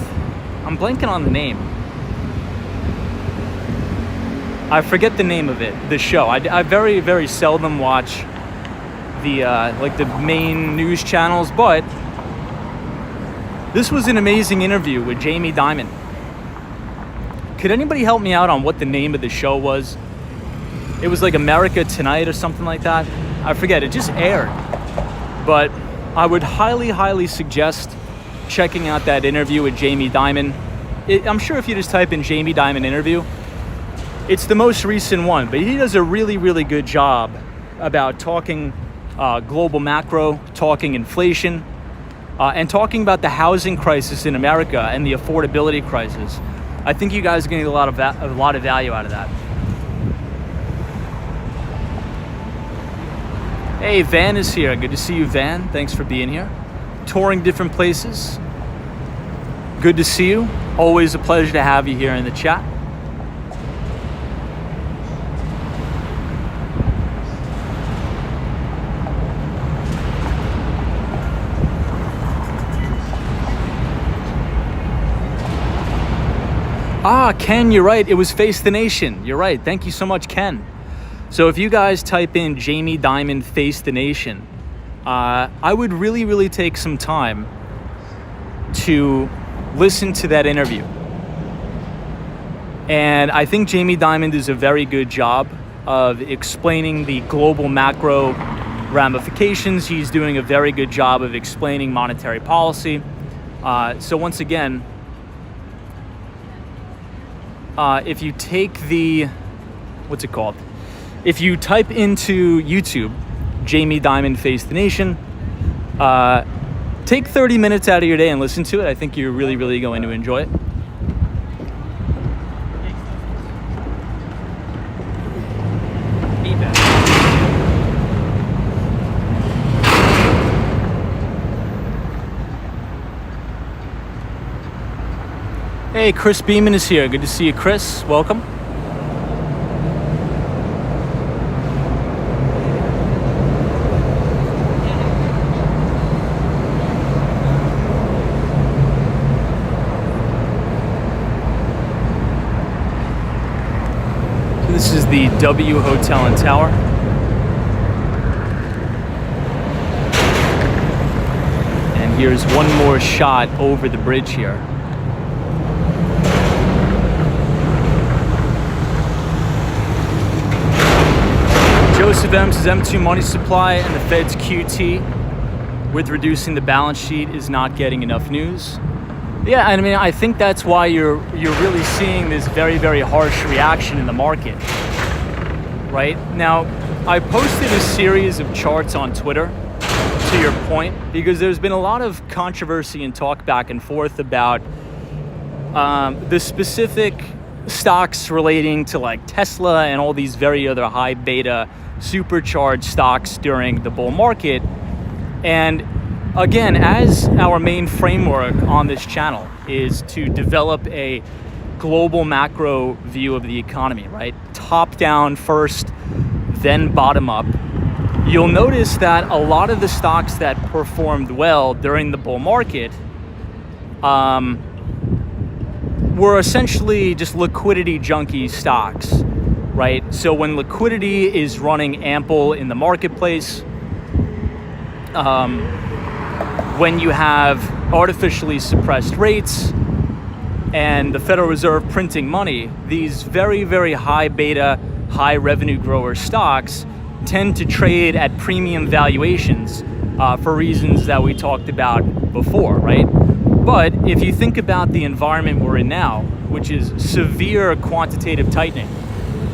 I'm blanking on the name. I forget the name of it, the show. I very, very seldom watch the like the main news channels, but this was an amazing interview with Jamie Dimon. Could anybody help me out on what the name of the show was? It was like America Tonight or something like that. I forget, it just aired. But I would highly, highly suggest checking out that interview with Jamie Dimon. I'm sure if you just type in Jamie Dimon interview, it's the most recent one, but he does a really, really good job about talking global macro, talking inflation, and talking about the housing crisis in America and the affordability crisis. I think you guys are going to get a lot of value out of that. Hey, Van is here. Good to see you, Van. Thanks for being here. Touring different places. Good to see you. Always a pleasure to have you here in the chat. Ken, you're right. It was Face the Nation. You're right. Thank you so much, Ken. So if you guys type in Jamie Dimon Face the Nation, I would really, really take some time to listen to that interview. And I think Jamie Dimon does a very good job of explaining the global macro ramifications. He's doing a very good job of explaining monetary policy. So once again, if you take the, what's it called? If you type into YouTube, Jamie Dimon Face the Nation, take 30 minutes out of your day and listen to it. I think you're really, really going to enjoy it. Hey, Chris Beeman is here. Good to see you, Chris. Welcome. So this is the W Hotel and Tower. And here's one more shot over the bridge here. Joseph M says M2 money supply and the Fed's QT with reducing the balance sheet is not getting enough news. Yeah, I mean, I think that's why you're really seeing this very, very harsh reaction in the market. Right? Now, I posted a series of charts on Twitter, to your point, because there's been a lot of controversy and talk back and forth about the specific stocks relating to like Tesla and all these very other high beta supercharged stocks during the bull market. And again, as our main framework on this channel is to develop a global macro view of the economy, right? Top down first, then bottom up. You'll notice that a lot of the stocks that performed well during the bull market were essentially just liquidity junkie stocks, right? So when liquidity is running ample in the marketplace, when you have artificially suppressed rates and the Federal Reserve printing money, these very, very high beta high revenue grower stocks tend to trade at premium valuations for reasons that we talked about before, right? But if you think about the environment we're in now, which is severe quantitative tightening,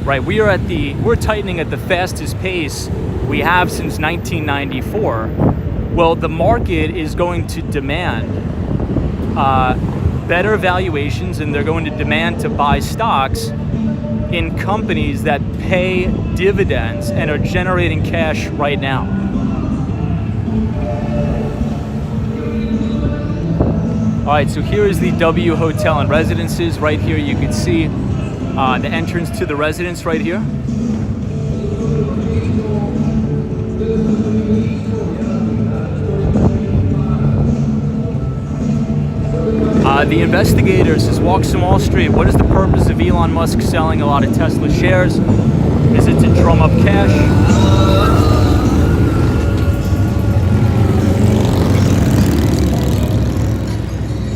right? We're tightening at the fastest pace we have since 1994. Well, the market is going to demand better valuations, and they're going to demand to buy stocks in companies that pay dividends and are generating cash right now. All right, so here is the W Hotel and Residences. Right here you can see the entrance to the residence right here. The investigators has walked some Wall Street. What is the purpose of Elon Musk selling a lot of Tesla shares? Is it to drum up cash?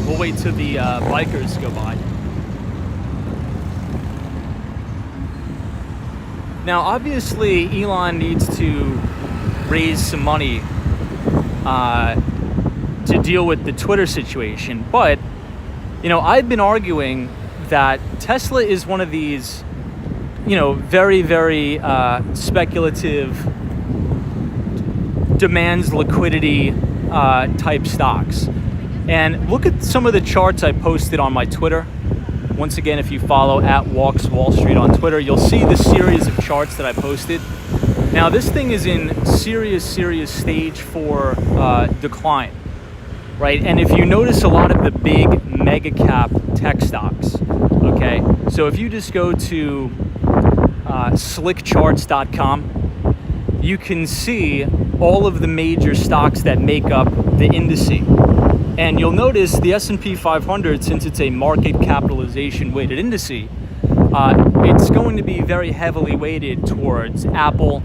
We'll wait till the bikers go by. Now, obviously, Elon needs to raise some money to deal with the Twitter situation, but I've been arguing that Tesla is one of these, very, very speculative, demands liquidity type stocks. And look at some of the charts I posted on my Twitter. Once again, if you follow @WalksWallStreet on Twitter, you'll see the series of charts that I posted. Now, this thing is in serious stage 4 decline, right? And if you notice a lot of the big mega cap tech stocks, okay? So if you just go to slickcharts.com, you can see all of the major stocks that make up the indice. And you'll notice the S&P 500, since it's a market capitalization weighted indice, it's going to be very heavily weighted towards Apple,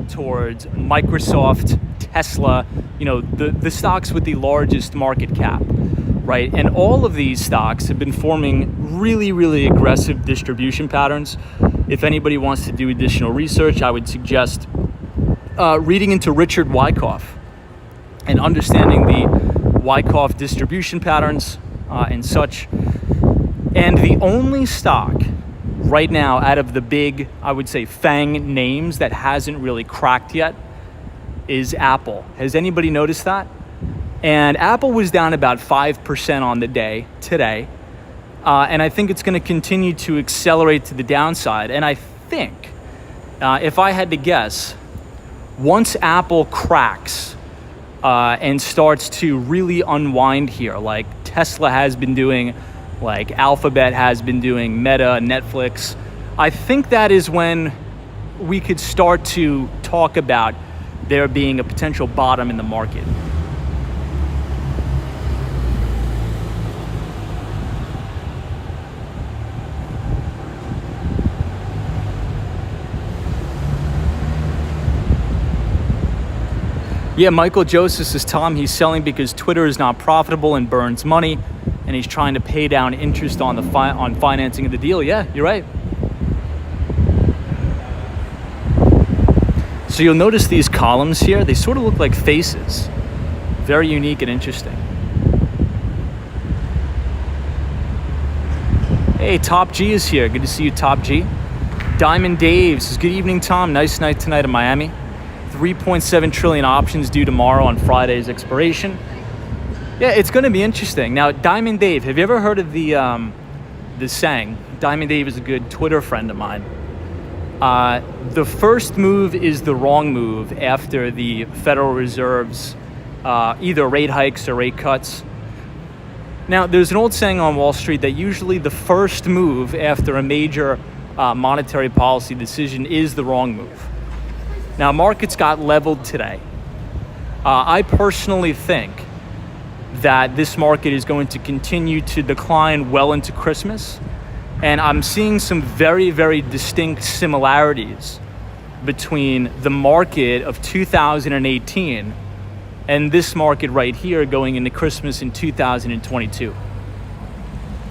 towards Microsoft, Tesla, the stocks with the largest market cap, right? And all of these stocks have been forming really, really aggressive distribution patterns. If anybody wants to do additional research, I would suggest reading into Richard Wyckoff and understanding the Wyckoff distribution patterns and such. And the only stock right now out of the big, I would say, FANG names that hasn't really cracked yet is Apple. Has anybody noticed that? And Apple was down about 5% on the day today. And I think it's going to continue to accelerate to the downside. And I think, if I had to guess, once Apple cracks and starts to really unwind here, like Tesla has been doing, like Alphabet has been doing, Meta, Netflix, I think that is when we could start to talk about there being a potential bottom in the market. Yeah, Michael Joseph says, Tom, he's selling because Twitter is not profitable and burns money, and he's trying to pay down interest on the on financing of the deal. Yeah, you're right. So you'll notice these columns here, they sort of look like faces. Very unique and interesting. Hey, Top G is here. Good to see you, Top G. Diamond Dave says, good evening, Tom. Nice night tonight in Miami. 3.7 trillion options due tomorrow on Friday's expiration. Yeah, it's going to be interesting. Now, Diamond Dave, have you ever heard of the saying? Diamond Dave is a good Twitter friend of mine. The first move is the wrong move after the Federal Reserve's either rate hikes or rate cuts. Now, there's an old saying on Wall Street that usually the first move after a major monetary policy decision is the wrong move. Now, markets got leveled today. I personally think that this market is going to continue to decline well into Christmas. And I'm seeing some very, very distinct similarities between the market of 2018 and this market right here going into Christmas in 2022.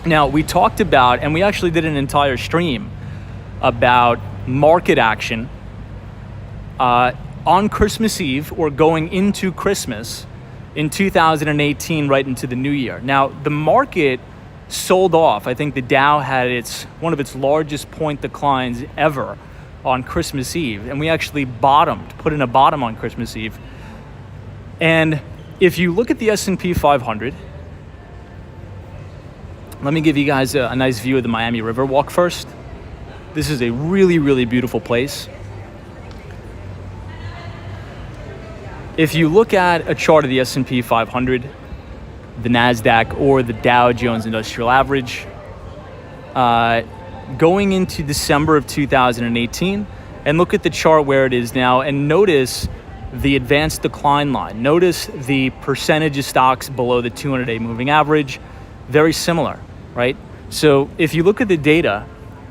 Now, we talked about, and we actually did an entire stream about market action on Christmas Eve or going into Christmas in 2018 right into the new year. Now, the market sold off. I think the Dow had one of its largest point declines ever on Christmas Eve, and we actually put in a bottom on Christmas Eve. And if you look at the S&P 500, let me give you guys a nice view of the Miami Riverwalk first. This is a really, really beautiful place. If you look at a chart of the S&P 500, the NASDAQ, or the Dow Jones Industrial Average, going into December of 2018, and look at the chart where it is now, and notice the advanced decline line. Notice the percentage of stocks below the 200-day moving average. Very similar, right? So if you look at the data,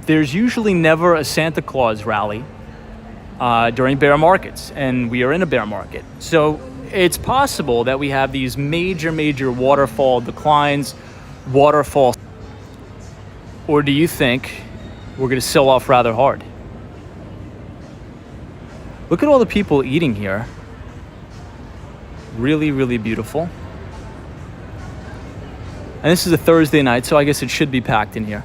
there's usually never a Santa Claus rally during bear markets, and we are in a bear market. So it's possible that we have these major waterfall declines, or do you think we're going to sell off rather hard? Look at all the people eating here. Really, really beautiful. And this is a Thursday night, so I guess it should be packed in here.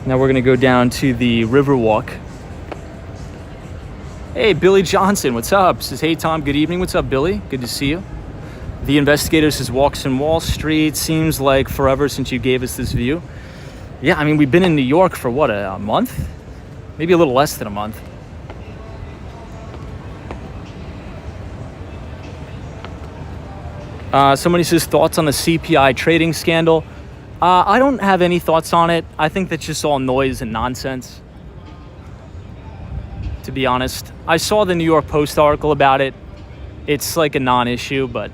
Now we're going to go down to the Riverwalk. Hey, Billy Johnson, what's up? Says, hey, Tom, good evening. What's up, Billy? Good to see you. The Investigator says, walks in Wall Street. Seems like forever since you gave us this view. Yeah, I mean, we've been in New York for what, a month? Maybe a little less than a month. Somebody says, thoughts on the CPI trading scandal? I don't have any thoughts on it. I think that's just all noise and nonsense, to be honest. I saw the New York Post article about it. It's like a non-issue, but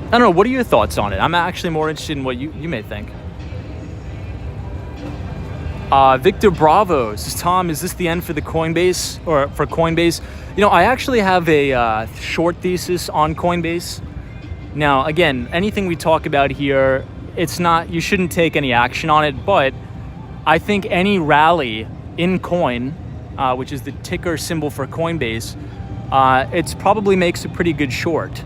I don't know. What are your thoughts on it? I'm actually more interested in what you may think. Victor Bravo says, Tom, is this the end for the Coinbase, or for Coinbase? You know, I actually have a short thesis on Coinbase. Now, again, anything we talk about here, you shouldn't take any action on it, but I think any rally in coin, which is the ticker symbol for Coinbase, it probably makes a pretty good short,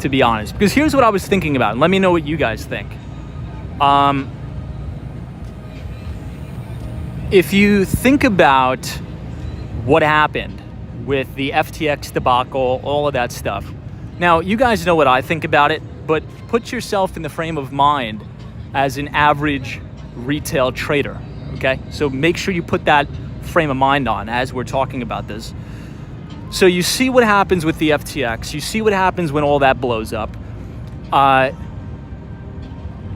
to be honest. Because here's what I was thinking about, and let me know what you guys think. If you think about what happened with the FTX debacle, all of that stuff. Now, you guys know what I think about it, but put yourself in the frame of mind as an average retail trader, okay? So make sure you put that frame of mind on as we're talking about this. So you see what happens with the FTX. You see what happens when all that blows up.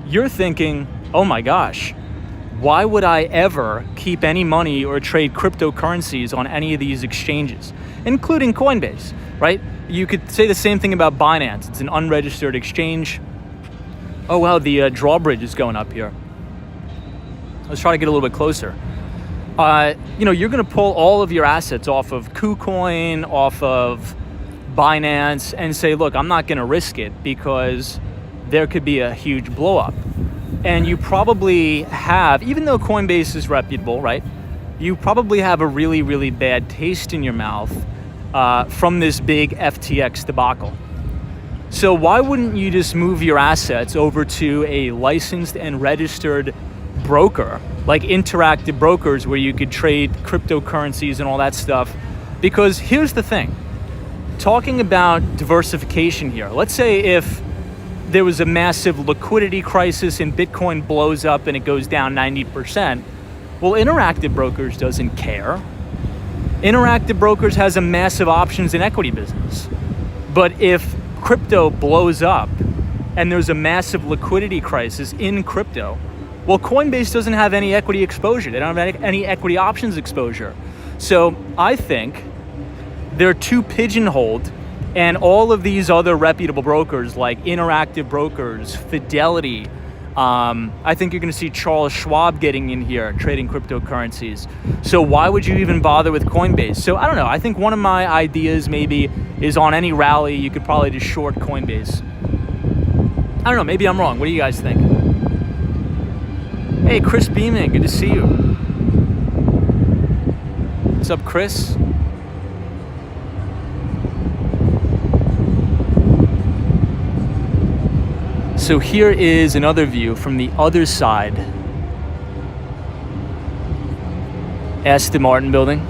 You're thinking, oh my gosh, why would I ever keep any money or trade cryptocurrencies on any of these exchanges, including Coinbase, right? You could say the same thing about Binance. It's an unregistered exchange. Oh, wow, the drawbridge is going up here. Let's try to get a little bit closer. You're going to pull all of your assets off of KuCoin, off of Binance, and say, look, I'm not going to risk it because there could be a huge blow up. And you probably have, even though Coinbase is reputable, right? You probably have a really, really bad taste in your mouth from this big FTX debacle. So why wouldn't you just move your assets over to a licensed and registered broker, like Interactive Brokers, where you could trade cryptocurrencies and all that stuff? Because here's the thing, talking about diversification here, let's say if there was a massive liquidity crisis and Bitcoin blows up and it goes down 90%, well, Interactive Brokers doesn't care. Interactive Brokers has a massive options and equity business. But if crypto blows up and there's a massive liquidity crisis in crypto, well, Coinbase doesn't have any equity exposure. They don't have any equity options exposure. So I think they're too pigeonholed. And all of these other reputable brokers like Interactive Brokers, Fidelity, I think you're going to see Charles Schwab getting in here trading cryptocurrencies. So why would you even bother with Coinbase? So I don't know. I think one of my ideas maybe is on any rally, you could probably just short Coinbase. don't know, maybe I'm wrong. What do you guys think? Hey, Chris Beeman, good to see you. What's up, Chris? So here is another view from the other side. Aston Martin building,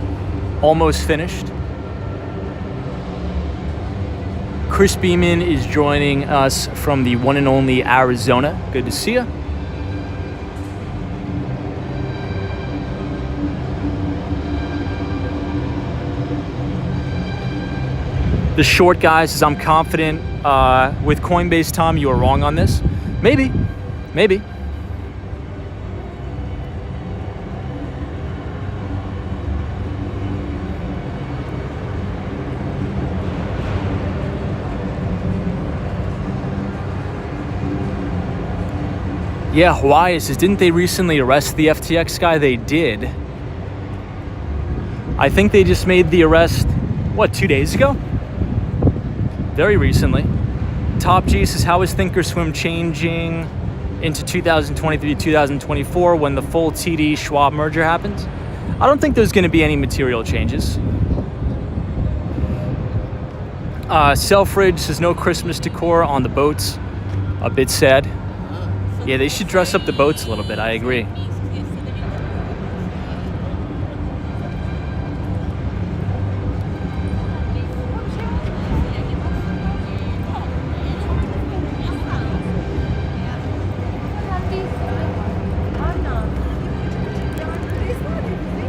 almost finished. Chris Beeman is joining us from the one and only Arizona. Good to see you. The short guy says, I'm confident with Coinbase, Tom, you are wrong on this. Maybe. Yeah, Hawaii says, didn't they recently arrest the FTX guy? They did. I think they just made the arrest, 2 days ago? Very recently. Top G says, how is Thinkorswim changing into 2023, 2024 when the full TD Schwab merger happens? I don't think there's going to be any material changes. Selfridge says, no Christmas decor on the boats. A bit sad. Yeah, they should dress up the boats a little bit. I agree.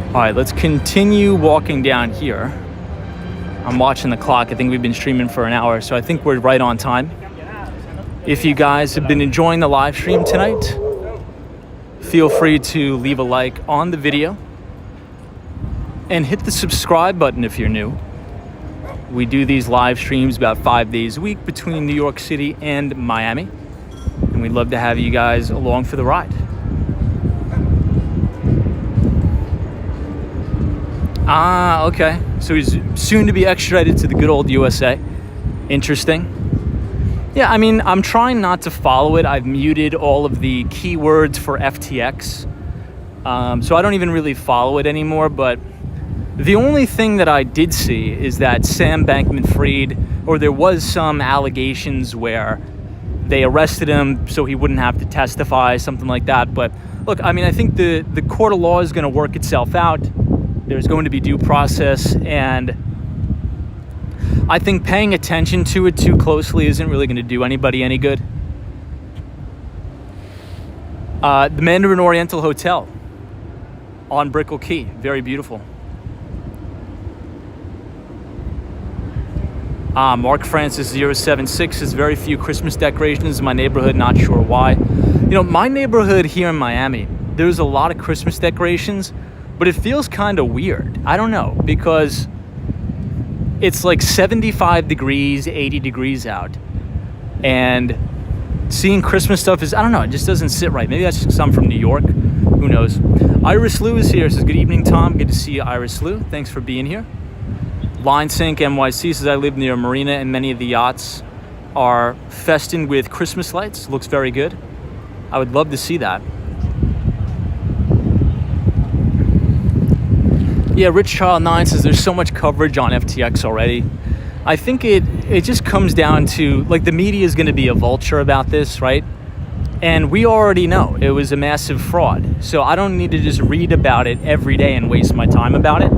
All right, let's continue walking down here. I'm watching the clock. I think we've been streaming for an hour, so I think we're right on time. If you guys have been enjoying the live stream tonight, feel free to leave a like on the video and hit the subscribe button if you're new. We do these live streams about 5 days a week between New York City and Miami, and we'd love to have you guys along for the ride. Okay. So he's soon to be extradited to the good old USA. Interesting. Yeah, I mean, I'm trying not to follow it. I've muted all of the keywords for FTX. So I don't even really follow it anymore. But the only thing that I did see is that Sam Bankman-Fried, or there was some allegations where they arrested him so he wouldn't have to testify, something like that. But look, I mean, I think the court of law is going to work itself out. There's going to be due process, and I think paying attention to it too closely isn't really going to do anybody any good. The Mandarin Oriental Hotel on Brickell Key, very beautiful. Mark Francis 076 says, very few Christmas decorations in my neighborhood, not sure why. You know, my neighborhood here in Miami, there's a lot of Christmas decorations, but it feels kind of weird. I don't know, because it's like 75 degrees, 80 degrees out. And seeing Christmas stuff is, I don't know, it just doesn't sit right. Maybe that's just because I'm from New York. Who knows? Iris Lou is here. Says, good evening, Tom. Good to see you, Iris Lou. Thanks for being here. Line Sync NYC says, I live near a marina and many of the yachts are festooned with Christmas lights. Looks very good. I would love to see that. Yeah, Rich Child 9 says there's so much coverage on FTX already. I think it just comes down to, like, the media is going to be a vulture about this, right? And we already know it was a massive fraud. So I don't need to just read about it every day and waste my time about it.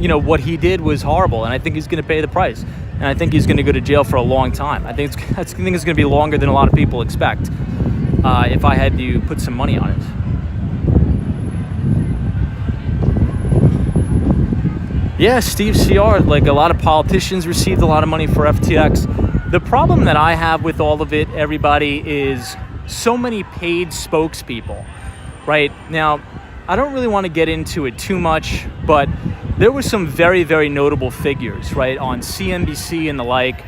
You know, what he did was horrible, and I think he's going to pay the price. And I think he's going to go to jail for a long time. I think it's going to be longer than a lot of people expect, if I had to put some money on it. Yeah, Steve CR, like, a lot of politicians received a lot of money for FTX. The problem that I have with all of it, everybody, is so many paid spokespeople, right? Now, I don't really want to get into it too much, but there were some very, very notable figures, right, on CNBC and the like,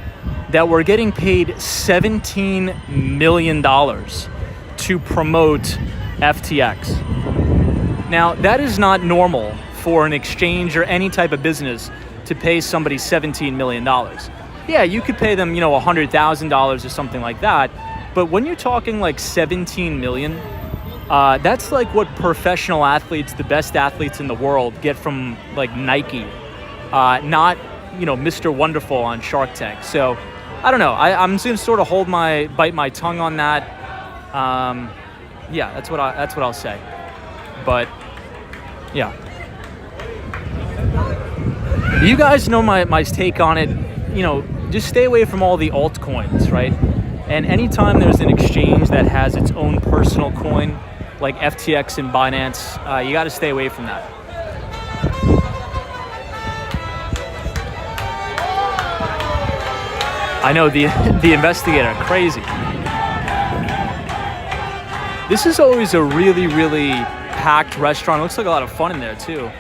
that were getting paid $17 million to promote FTX. Now, that is not normal for an exchange or any type of business to pay somebody $17 million. yeah, you could pay them, you know, $100,000 or something like that. But when you're talking like 17 million, that's like what professional athletes, the best athletes in the world, get from like Nike, not, you know, Mr. Wonderful on Shark Tank. So I don't know. I'm just gonna sort of bite my tongue on that. Yeah, that's what I'll say. But yeah, you guys know my take on it. You know, just stay away from all the altcoins, right? And anytime there's an exchange that has its own personal coin, like FTX and Binance, you got to stay away from that. I know, the investigator, crazy. This is always a really, really packed restaurant. It looks like a lot of fun in there too.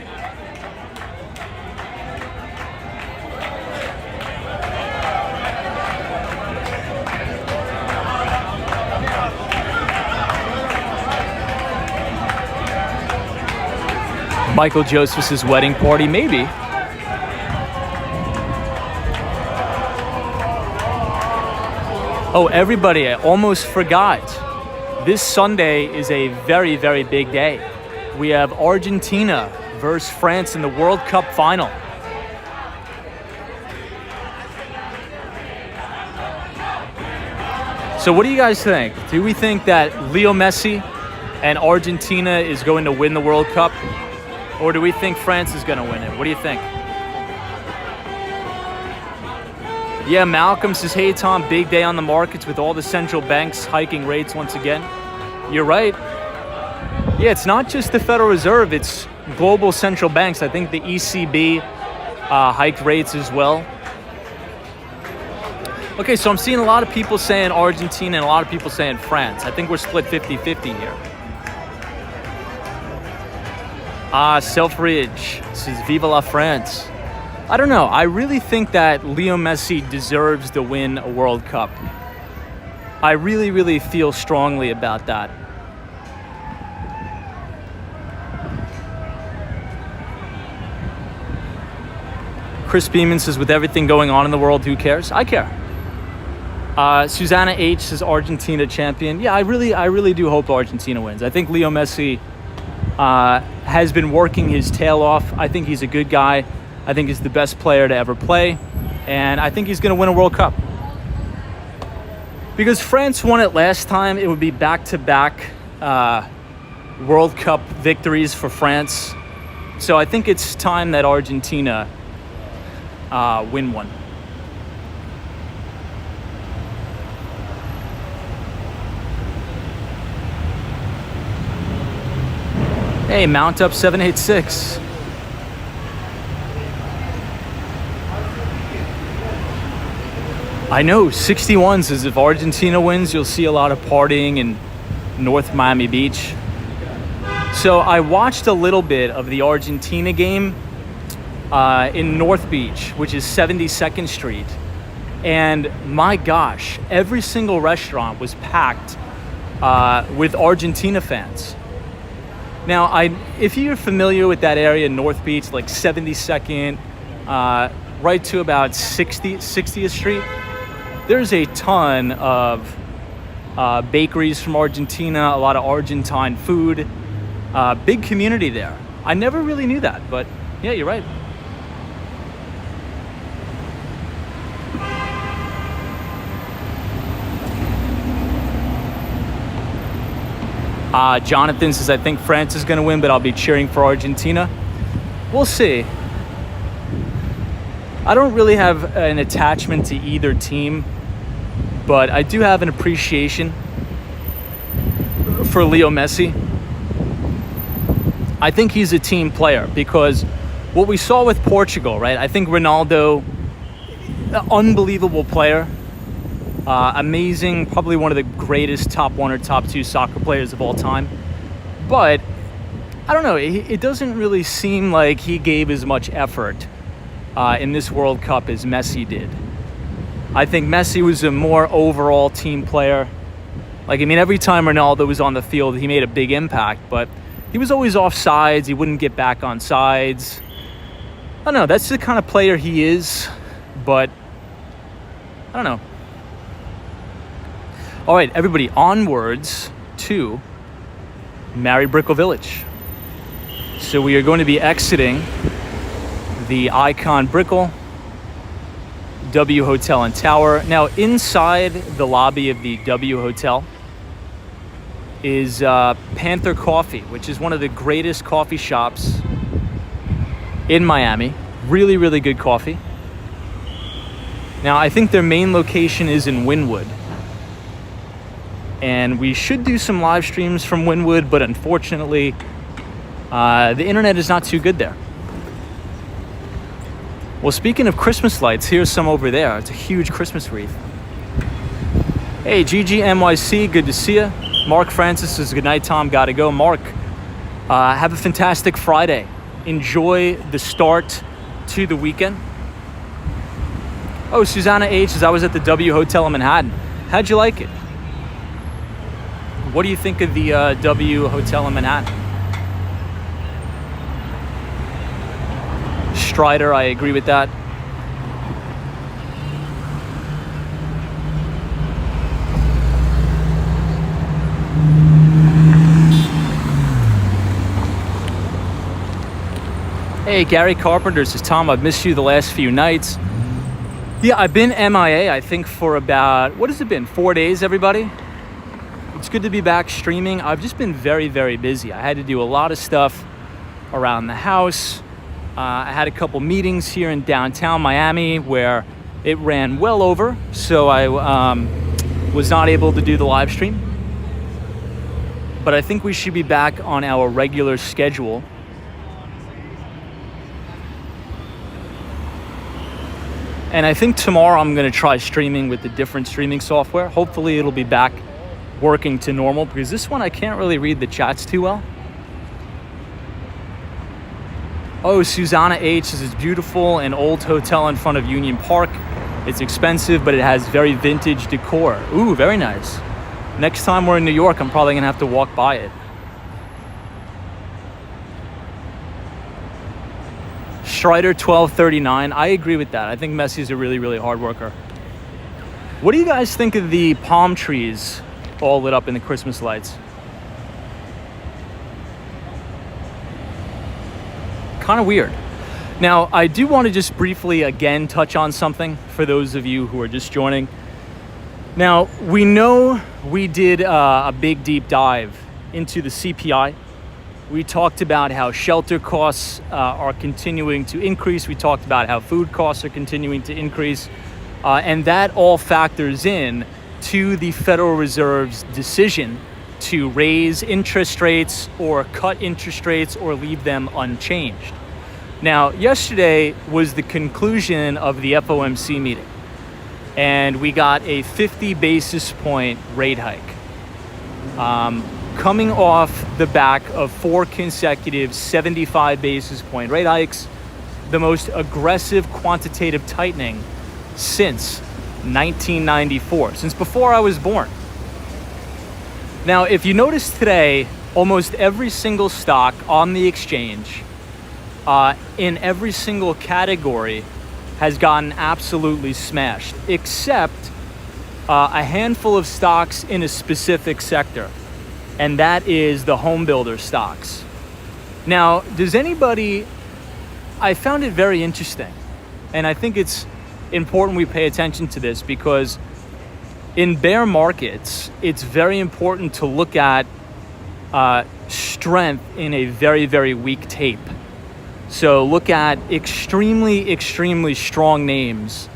Michael Joseph's wedding party, maybe. Oh, everybody, I almost forgot. This Sunday is a very, very big day. We have Argentina versus France in the World Cup final. So what do you guys think? Do we think that Leo Messi and Argentina is going to win the World Cup? Or do we think France is going to win it? What do you think? Yeah, Malcolm says, hey, Tom, big day on the markets with all the central banks hiking rates once again. You're right. Yeah, it's not just the Federal Reserve, it's global central banks. I think the ECB hiked rates as well. Okay, so I'm seeing a lot of people saying Argentina and a lot of people saying France. I think we're split 50-50 here. Selfridge says, Viva la France. I don't know. I really think that Leo Messi deserves to win a World Cup. I really, really feel strongly about that. Chris Beeman says, with everything going on in the world, who cares? I care. Susanna H says, Argentina champion. Yeah, I really do hope Argentina wins. I think Leo Messi has been working his tail off. I think he's a good guy. I think he's the best player to ever play. And I think he's going to win a World Cup. Because France won it last time, it would be back-to-back World Cup victories for France. So I think it's time that Argentina win one. Hey, Mount Up 786. I know, 61 says if Argentina wins, you'll see a lot of partying in North Miami Beach. So I watched a little bit of the Argentina game in North Beach, which is 72nd Street. And my gosh, every single restaurant was packed with Argentina fans. Now, if you're familiar with that area in North Beach, like 72nd, right to about 60th Street, there's a ton of bakeries from Argentina, a lot of Argentine food, big community there. I never really knew that, but yeah, you're right. Jonathan says, I think France is going to win, but I'll be cheering for Argentina. We'll see. I don't really have an attachment to either team, but I do have an appreciation for Leo Messi. I think he's a team player because what we saw with Portugal, right? I think Ronaldo, unbelievable player. Amazing, probably one of the greatest top 1 or top 2 soccer players of all time. But, I don't know, it doesn't really seem like he gave as much effort in this World Cup as Messi did. I think Messi was a more overall team player. Like, I mean, every time Ronaldo was on the field, he made a big impact, but he was always off sides. He wouldn't get back on sides. I don't know, that's the kind of player he is, but I don't know. All right, everybody, onwards to Married Brickell Village. So we are going to be exiting the Icon Brickell W Hotel and Tower. Now, inside the lobby of the W Hotel is Panther Coffee, which is one of the greatest coffee shops in Miami. Really, really good coffee. Now, I think their main location is in Wynwood. And we should do some live streams from Wynwood, but unfortunately, the internet is not too good there. Well, speaking of Christmas lights, here's some over there. It's a huge Christmas wreath. Hey, GGNYC, good to see you. Mark Francis says, good night, Tom, gotta go. Mark, have a fantastic Friday. Enjoy the start to the weekend. Oh, Susanna H says, I was at the W Hotel in Manhattan. How'd you like it? What do you think of the W Hotel in Manhattan? Strider, I agree with that. Hey, Gary Carpenter says, Tom, I've missed you the last few nights. Yeah, I've been MIA, I think, for about, what has it been, 4 days, everybody? It's good to be back streaming. I've just been very, very busy. I had to do a lot of stuff around the house. I had a couple meetings here in downtown Miami where it ran well over, so I was not able to do the live stream. But I think we should be back on our regular schedule. And I think tomorrow I'm going to try streaming with the different streaming software. Hopefully it'll be back working to normal, because this one I can't really read the chats too well. Oh, Susanna H says it's beautiful, an old hotel in front of Union Park. It's expensive, but it has very vintage decor. Ooh, very nice. Next time we're in New York, I'm probably gonna have to walk by it. Strider 1239, I agree with that. I think Messi's a really, really hard worker. What do you guys think of the palm trees all lit up in the Christmas lights? Kind of weird. Now, I do want to just briefly again touch on something for those of you who are just joining. Now, we know we did a big deep dive into the CPI. We talked about how shelter costs are continuing to increase. We talked about how food costs are continuing to increase. And that all factors in to the Federal Reserve's decision to raise interest rates or cut interest rates or leave them unchanged. Now, yesterday was the conclusion of the FOMC meeting, and we got a 50 basis point rate hike. Coming off the back of 4 consecutive 75 basis point rate hikes, the most aggressive quantitative tightening since 1994, since before I was born. Now, if you notice today, almost every single stock on the exchange, in every single category, has gotten absolutely smashed, except a handful of stocks in a specific sector, and that is the home builder stocks. Now, does anybody, I found it very interesting, and I think it's important we pay attention to this, because in bear markets, it's very important to look at strength in a very, very weak tape. So look at extremely, extremely strong names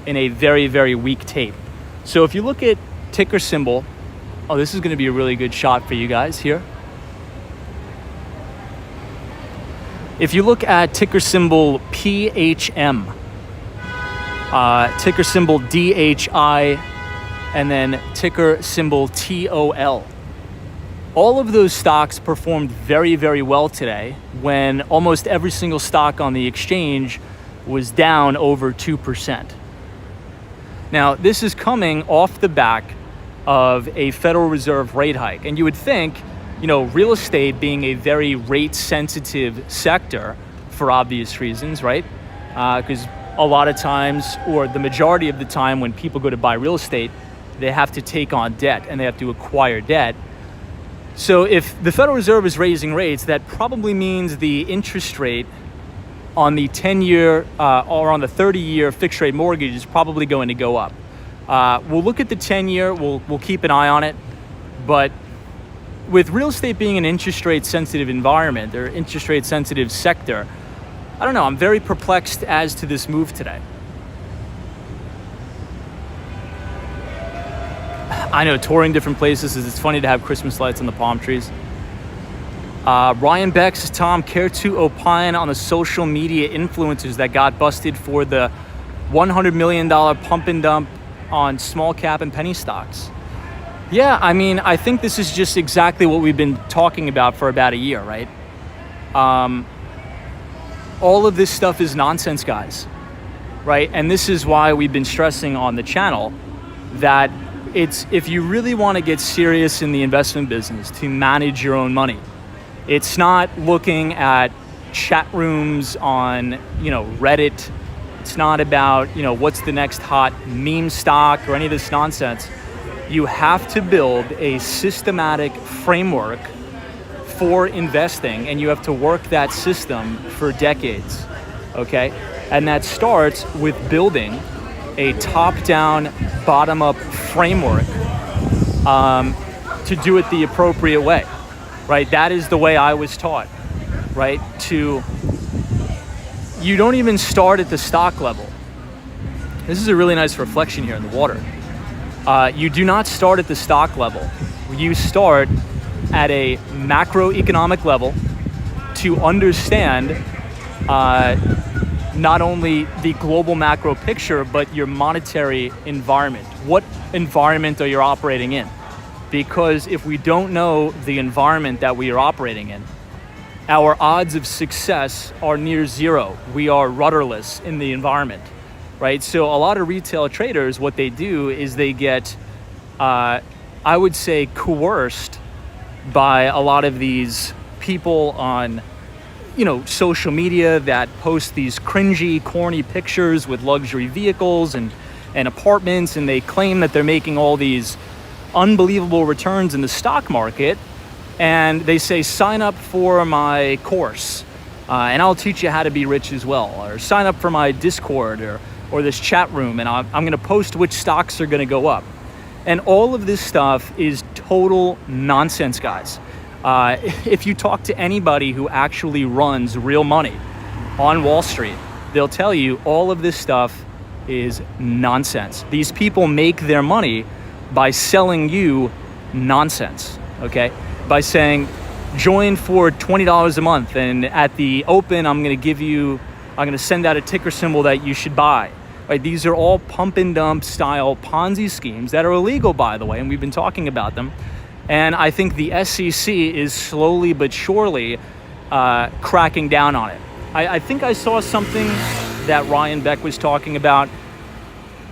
in a very, very weak tape. So if you look at ticker symbol, oh, this is going to be a really good shot for you guys here. If you look at ticker symbol PHM, ticker symbol DHI, and then ticker symbol TOL. All of those stocks performed very, very well today when almost every single stock on the exchange was down over 2%. Now, this is coming off the back of a Federal Reserve rate hike. And you would think, you know, real estate being a very rate sensitive sector for obvious reasons, right? Because a lot of times, or the majority of the time when people go to buy real estate, they have to take on debt and they have to acquire debt. So if the Federal Reserve is raising rates, that probably means the interest rate on the 10-year or on the 30-year fixed rate mortgage is probably going to go up. We'll look at the 10-year, we'll keep an eye on it, but with real estate being an interest rate sensitive environment or interest rate sensitive sector, I don't know, I'm very perplexed as to this move today. I know, touring different places, it's funny to have Christmas lights on the palm trees. Ryan Beck says, Tom, care to opine on the social media influencers that got busted for the $100 million pump and dump on small cap and penny stocks? Yeah, I mean, I think this is just exactly what we've been talking about for about a year, right? All of this stuff is nonsense, guys, right? And this is why we've been stressing on the channel that if you really want to get serious in the investment business, to manage your own money, it's not looking at chat rooms on, Reddit. It's not about, what's the next hot meme stock or any of this nonsense. You have to build a systematic framework for investing, and you have to work that system for decades, okay? And that starts with building a top-down, bottom-up framework to do it the appropriate way, right? That is the way I was taught, right? You don't even start at the stock level. This is a really nice reflection here in the water. You do not start at the stock level. You start at a macroeconomic level to understand not only the global macro picture, but your monetary environment. What environment are you operating in? Because if we don't know the environment that we are operating in, our odds of success are near zero. We are rudderless in the environment, right? So a lot of retail traders, what they do is they get, I would say, coerced by a lot of these people on, social media that post these cringy, corny pictures with luxury vehicles and apartments, and they claim that they're making all these unbelievable returns in the stock market, and they say, sign up for my course, and I'll teach you how to be rich as well, or sign up for my Discord or this chat room, and I'm going to post which stocks are going to go up. And all of this stuff is total nonsense, guys. If you talk to anybody who actually runs real money on Wall Street, they'll tell you all of this stuff is nonsense. These people make their money by selling you nonsense, okay? By saying, join for $20 a month, and at the open, I'm going to send out a ticker symbol that you should buy. Right? These are all pump and dump style Ponzi schemes that are illegal, by the way, and we've been talking about them. And I think the SEC is slowly but surely cracking down on it. I think I saw something that Ryan Beck was talking about.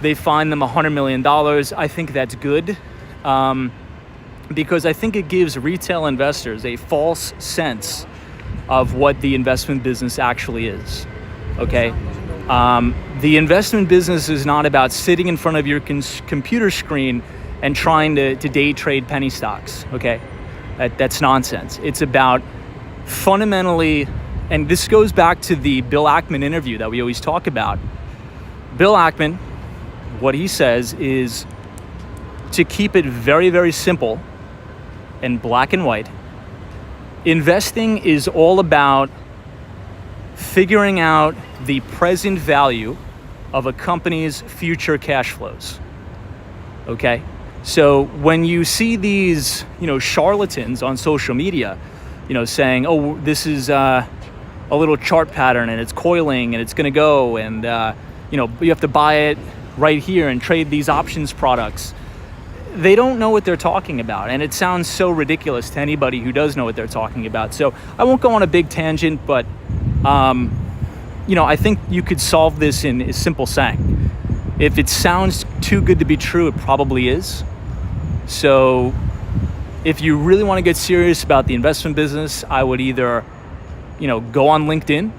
They fined them $100 million. I think that's good because I think it gives retail investors a false sense of what the investment business actually is, okay? The investment business is not about sitting in front of your computer screen and trying to day trade penny stocks, okay? That's nonsense. It's about fundamentally, and this goes back to the Bill Ackman interview that we always talk about. Bill Ackman, what he says is to keep it very, very simple and black and white. Investing is all about figuring out the present value of a company's future cash flows, okay? So when you see these, charlatans on social media, saying, oh, this is a little chart pattern and it's coiling and it's gonna go and, you have to buy it right here and trade these options products. They don't know what they're talking about, and it sounds so ridiculous to anybody who does know what they're talking about. So I won't go on a big tangent, but I think you could solve this in a simple saying. If it sounds too good to be true, it probably is. So if you really want to get serious about the investment business, I would either, go on LinkedIn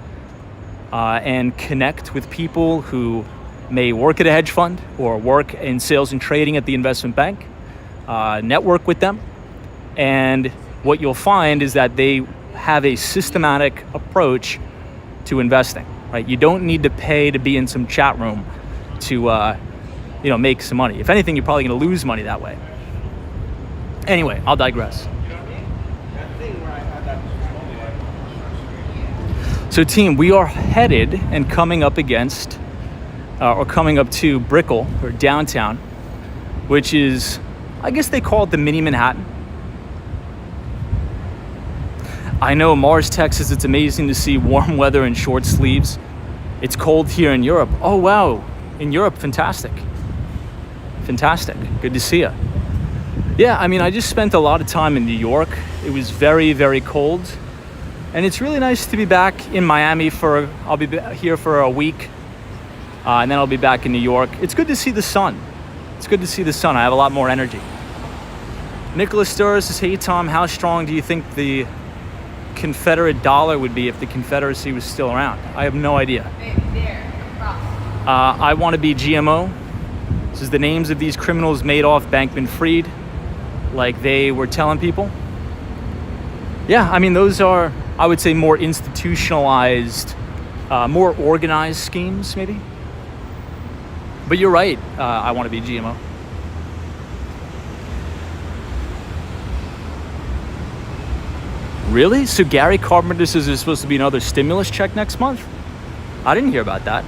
and connect with people who may work at a hedge fund or work in sales and trading at the investment bank. Network with them, and what you'll find is that they have a systematic approach to investing. Right? You don't need to pay to be in some chat room to make some money. If anything, you're probably going to lose money that way. Anyway, I'll digress. So team, we are headed and coming up against, or coming up to Brickell, or downtown, which is, I guess they call it the mini Manhattan. I know Mars, Texas, it's amazing to see warm weather and short sleeves. It's cold here in Europe. Oh wow, in Europe, fantastic. Fantastic, good to see you. Yeah, I mean, I just spent a lot of time in New York. It was very, very cold. And it's really nice to be back in Miami I'll be here for a week. And then I'll be back in New York. It's good to see the sun. It's good to see the sun. I have a lot more energy. Nicholas Sturr says, hey Tom, how strong do you think the Confederate dollar would be if the Confederacy was still around? I have no idea. I want to be GMO. This is the names of these criminals: Madoff, Bankman Fried, like they were telling people. Yeah, I mean, those are, I would say, more institutionalized, more organized schemes, maybe. But you're right, I want to be GMO. Really? So Gary Carpenter says there's supposed to be another stimulus check next month? I didn't hear about that.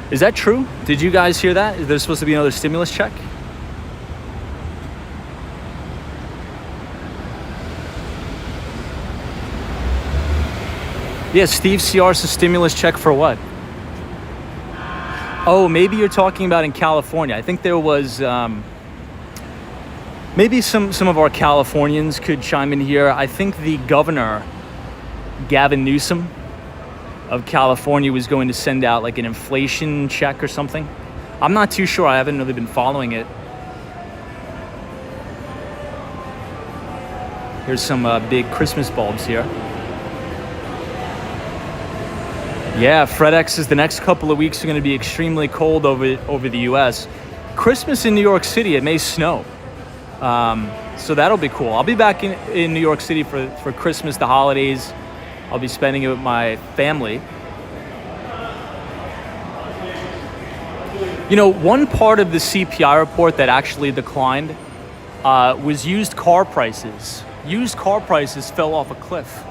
Is that true? Did you guys hear that? Is there supposed to be another stimulus check? Yeah, Steve CR says stimulus check for what? Oh, maybe you're talking about in California. I think there was, maybe some of our Californians could chime in here. I think the governor, Gavin Newsom of California, was going to send out like an inflation check or something. I'm not too sure. I haven't really been following it. Here's some big Christmas bulbs here. Yeah, FredEx says the next couple of weeks are going to be extremely cold over the U.S. Christmas in New York City, it may snow. So that'll be cool. I'll be back in New York City for Christmas, the holidays. I'll be spending it with my family. You know, one part of the CPI report that actually declined was used car prices. Used car prices fell off a cliff.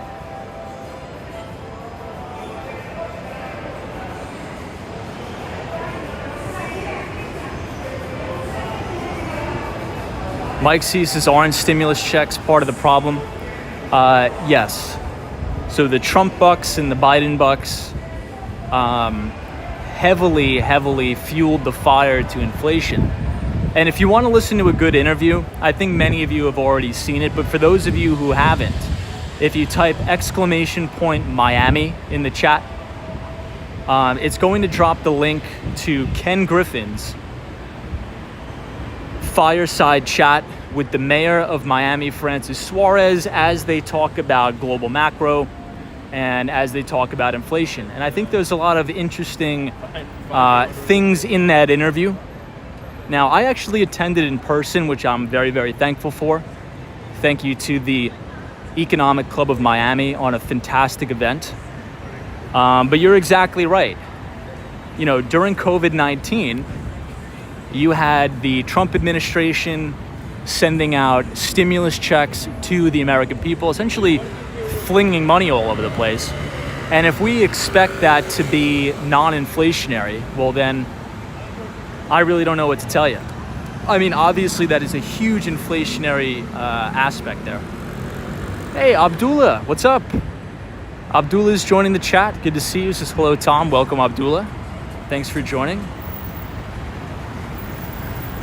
Mike C says, aren't stimulus checks part of the problem? Yes. So the Trump bucks and the Biden bucks heavily fueled the fire to inflation. And if you want to listen to a good interview, I think many of you have already seen it, but for those of you who haven't, if you type !Miami in the chat, it's going to drop the link to Ken Griffin's fireside chat with the mayor of Miami, Francis Suarez, as they talk about global macro and as they talk about inflation. And I think there's a lot of interesting things in that interview. Now, I actually attended in person, which I'm very, very thankful for. Thank you to the Economic Club of Miami on a fantastic event. But you're exactly right. You know, during COVID-19, you had the Trump administration sending out stimulus checks to the American people, essentially flinging money all over the place. And if we expect that to be non-inflationary, well then, I really don't know what to tell you. I mean, obviously that is a huge inflationary aspect there. Hey, Abdullah, what's up? Abdullah is joining the chat. Good to see you. Says hello, Tom. Welcome, Abdullah. Thanks for joining.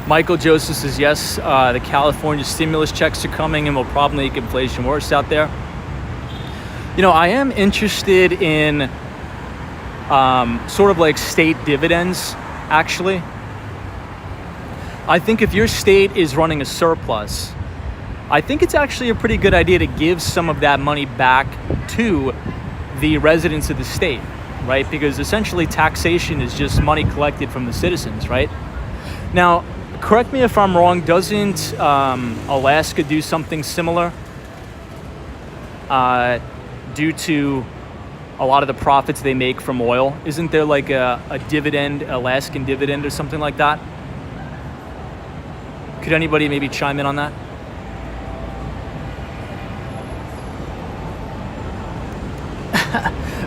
Michael Joseph says, yes, the California stimulus checks are coming and will probably make inflation worse out there. You know, I am interested in sort of like state dividends, actually. I think if your state is running a surplus, I think it's actually a pretty good idea to give some of that money back to the residents of the state. right? Because essentially taxation is just money collected from the citizens, right? Now, correct me if I'm wrong, doesn't Alaska do something similar due to a lot of the profits they make from oil? Isn't there like a dividend, Alaskan dividend or something like that? Could anybody maybe chime in on that?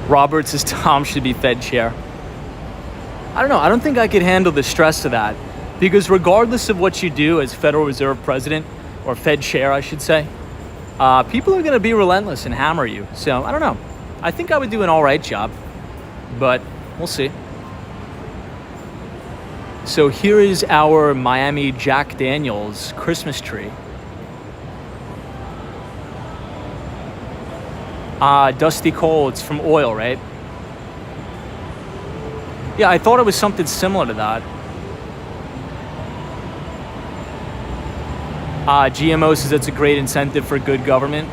Robert says Tom should be Fed chair. I don't know. I don't think I could handle the stress of that, because regardless of what you do as Federal Reserve President, or Fed chair, I should say, people are going to be relentless and hammer you. So I don't know. I think I would do an all right job, but we'll see. So here is our Miami Jack Daniels Christmas tree. Dusty coal, it's from oil, right? Yeah, I thought it was something similar to that. GMO says it's a great incentive for good government.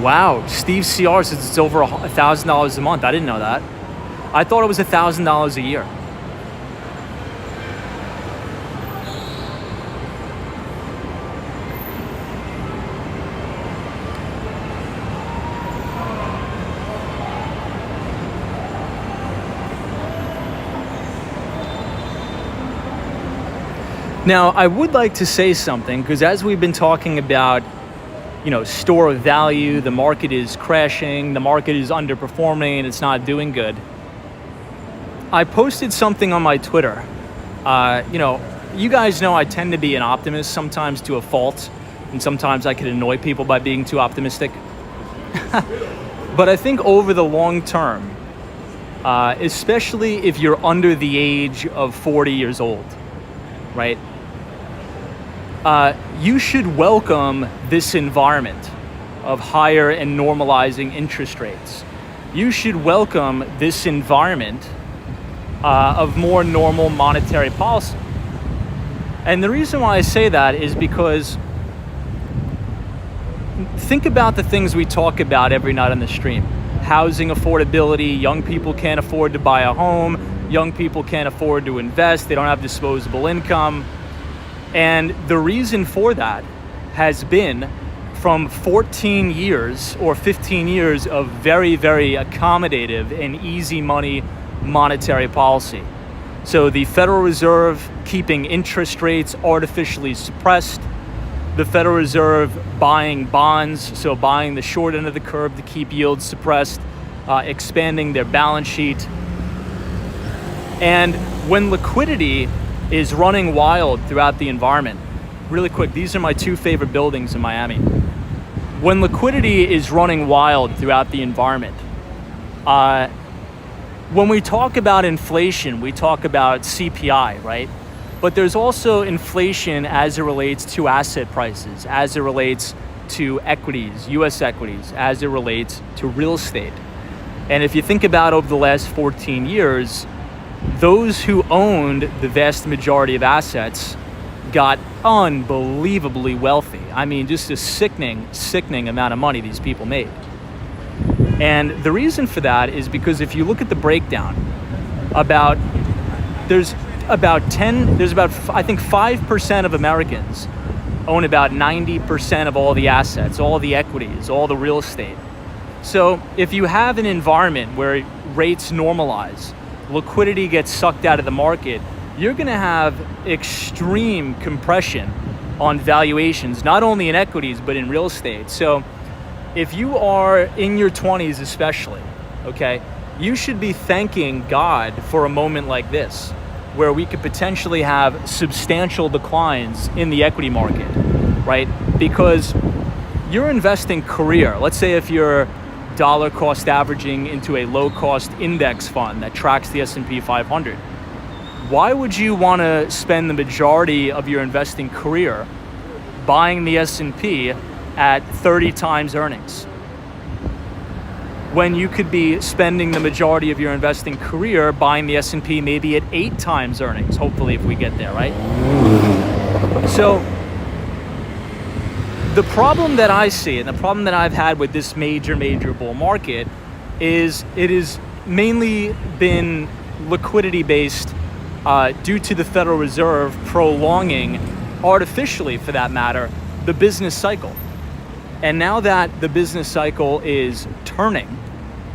Wow, Steve CR says it's over $1,000 a month. I didn't know that. I thought it was $1,000 a year. Now, I would like to say something, because as we've been talking about, store of value, the market is crashing, the market is underperforming, and it's not doing good. I posted something on my Twitter. You guys know I tend to be an optimist, sometimes to a fault, and sometimes I could annoy people by being too optimistic. But I think over the long term, especially if you're under the age of 40 years old, right? You should welcome this environment of higher and normalizing interest rates. You should welcome this environment of more normal monetary policy. And the reason why I say that is because think about the things we talk about every night on the stream. Housing affordability, young people can't afford to buy a home, young people can't afford to invest, they don't have disposable income. And the reason for that has been from 14 years or 15 years of very, very accommodative and easy money monetary policy. So the Federal Reserve keeping interest rates artificially suppressed, the Federal Reserve buying bonds, so buying the short end of the curve to keep yields suppressed, expanding their balance sheet. And when liquidity is running wild throughout the environment. Really quick, these are my two favorite buildings in Miami. When liquidity is running wild throughout the environment, when we talk about inflation, we talk about CPI, right? But there's also inflation as it relates to asset prices, as it relates to equities, US equities, as it relates to real estate. And if you think about over the last 14 years, those who owned the vast majority of assets got unbelievably wealthy. I mean, just a sickening amount of money these people made. And the reason for that is because if you look at the breakdown, there's about I think 5% of Americans own about 90% of all the assets, all the equities, all the real estate. So if you have an environment where rates normalize, liquidity gets sucked out of the market, you're going to have extreme compression on valuations, not only in equities, but in real estate. So if you are in your 20s especially, okay, you should be thanking God for a moment like this, where we could potentially have substantial declines in the equity market, right? Because you're investing career. Let's say if you're dollar cost averaging into a low cost index fund that tracks the S&P 500. Why would you want to spend the majority of your investing career buying the S&P at 30 times earnings when you could be spending the majority of your investing career buying the S&P maybe at 8 times earnings, hopefully, if we get there, right? So the problem that I see and the problem that I've had with this major bull market is it has mainly been liquidity based due to the Federal Reserve prolonging, artificially for that matter, the business cycle. And now that the business cycle is turning,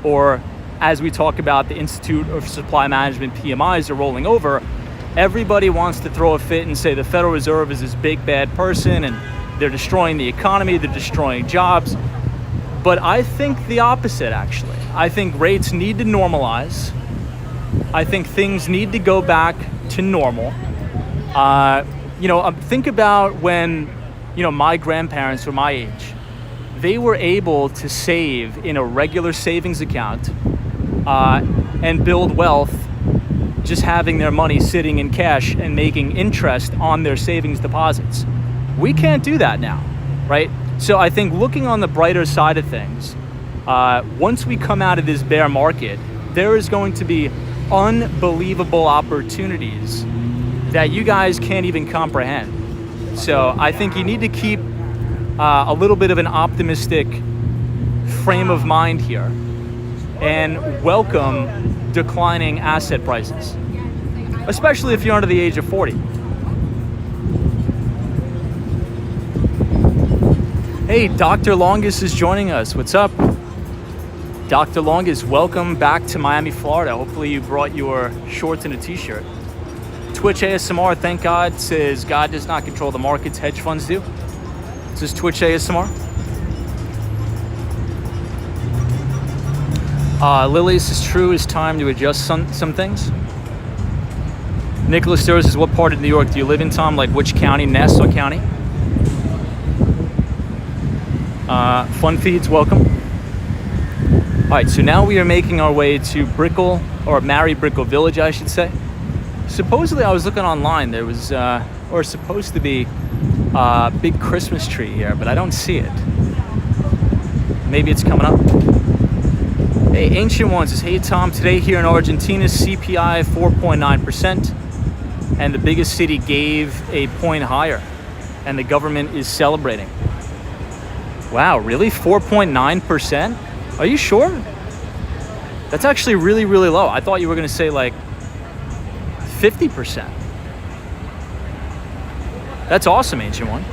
or as we talk about, the Institute of Supply Management PMIs are rolling over, everybody wants to throw a fit and say the Federal Reserve is this big bad person and they're destroying the economy, they're destroying jobs. But I think the opposite, actually. I think rates need to normalize. I think things need to go back to normal. Think about when, my grandparents were my age. They were able to save in a regular savings account and build wealth just having their money sitting in cash and making interest on their savings deposits. We can't do that now, right? So I think looking on the brighter side of things, once we come out of this bear market, there is going to be unbelievable opportunities that you guys can't even comprehend. So I think you need to keep a little bit of an optimistic frame of mind here and welcome declining asset prices, especially if you're under the age of 40. Hey, Dr. Longus is joining us. What's up? Dr. Longus, welcome back to Miami, Florida. Hopefully you brought your shorts and a t-shirt. Twitch ASMR, thank God, says God does not control the markets, hedge funds do. This is Twitch ASMR. Lily, this is true. It's time to adjust some things. Nicholas Sturz says, what part of New York do you live in, Tom? Like which county? Nassau County. Fun Feeds, welcome. All right, so now we are making our way to Brickell, or Brickell Village, I should say. Supposedly, I was looking online, there was, or supposed to be, a big Christmas tree here, but I don't see it. Maybe it's coming up. Hey, Ancient One says, hey Tom, today here in Argentina, CPI 4.9%, and the biggest city gave a point higher, and the government is celebrating. Wow, really? 4.9%? Are you sure? That's actually really, really low. I thought you were going to say like 50%. That's awesome, Ancient One.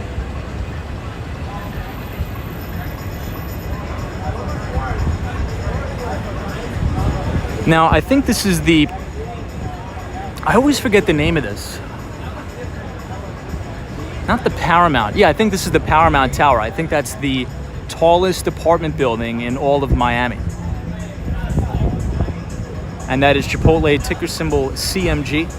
Now, I think this is I always forget the name of this. Not the Paramount. Yeah, I think this is the Paramount Tower. I think that's the tallest apartment building in all of Miami. And that is Chipotle, ticker symbol CMG.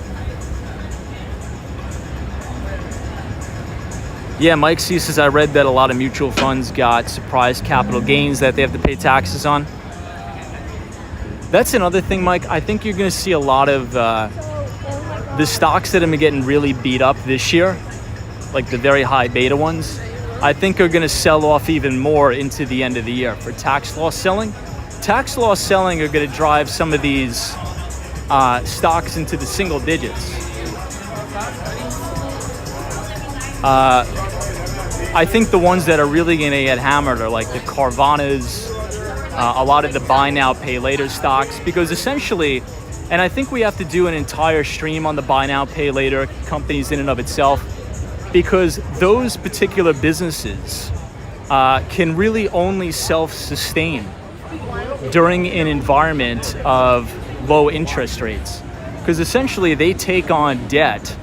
Yeah, Mike C says, I read that a lot of mutual funds got surprise capital gains that they have to pay taxes on. That's another thing, Mike. I think you're going to see a lot of the stocks that have been getting really beat up this year, like the very high beta ones, I think are going to sell off even more into the end of the year for tax loss selling. Tax loss selling are going to drive some of these stocks into the single digits. I think the ones that are really going to get hammered are like the Carvanas, a lot of the buy now, pay later stocks, because essentially, and I think we have to do an entire stream on the buy now, pay later companies in and of itself, because those particular businesses can really only self-sustain during an environment of low interest rates, because essentially they take on debt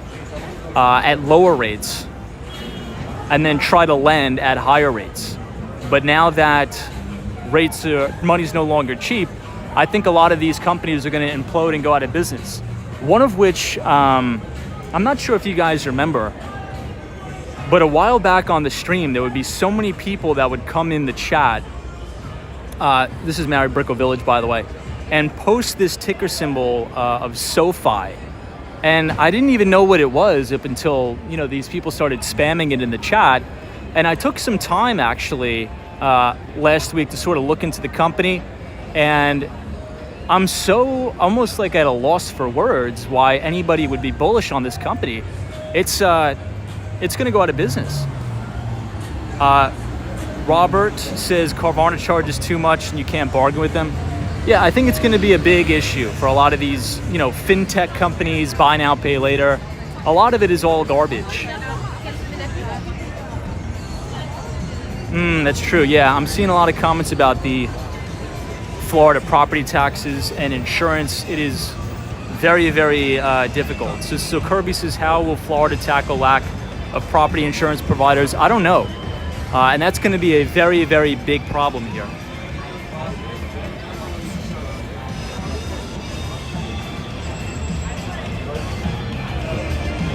at lower rates and then try to lend at higher rates. But now that money's no longer cheap, I think a lot of these companies are going to implode and go out of business. One of which, I'm not sure if you guys remember, but a while back on the stream, there would be so many people that would come in the chat. This is Brickell Village, by the way, and post this ticker symbol of SoFi. And I didn't even know what it was up until, these people started spamming it in the chat. And I took some time actually last week to sort of look into the company, and I'm so almost like at a loss for words why anybody would be bullish on this company. It's going to go out of business. Robert says Carvana charges too much and you can't bargain with them. Yeah, I think it's going to be a big issue for a lot of these, fintech companies, buy now, pay later. A lot of it is all garbage. That's true. Yeah, I'm seeing a lot of comments about the Florida property taxes and insurance. It is very, very difficult. So Kirby says, how will Florida tackle lack of property insurance providers? I don't know. And that's going to be a very, very big problem here.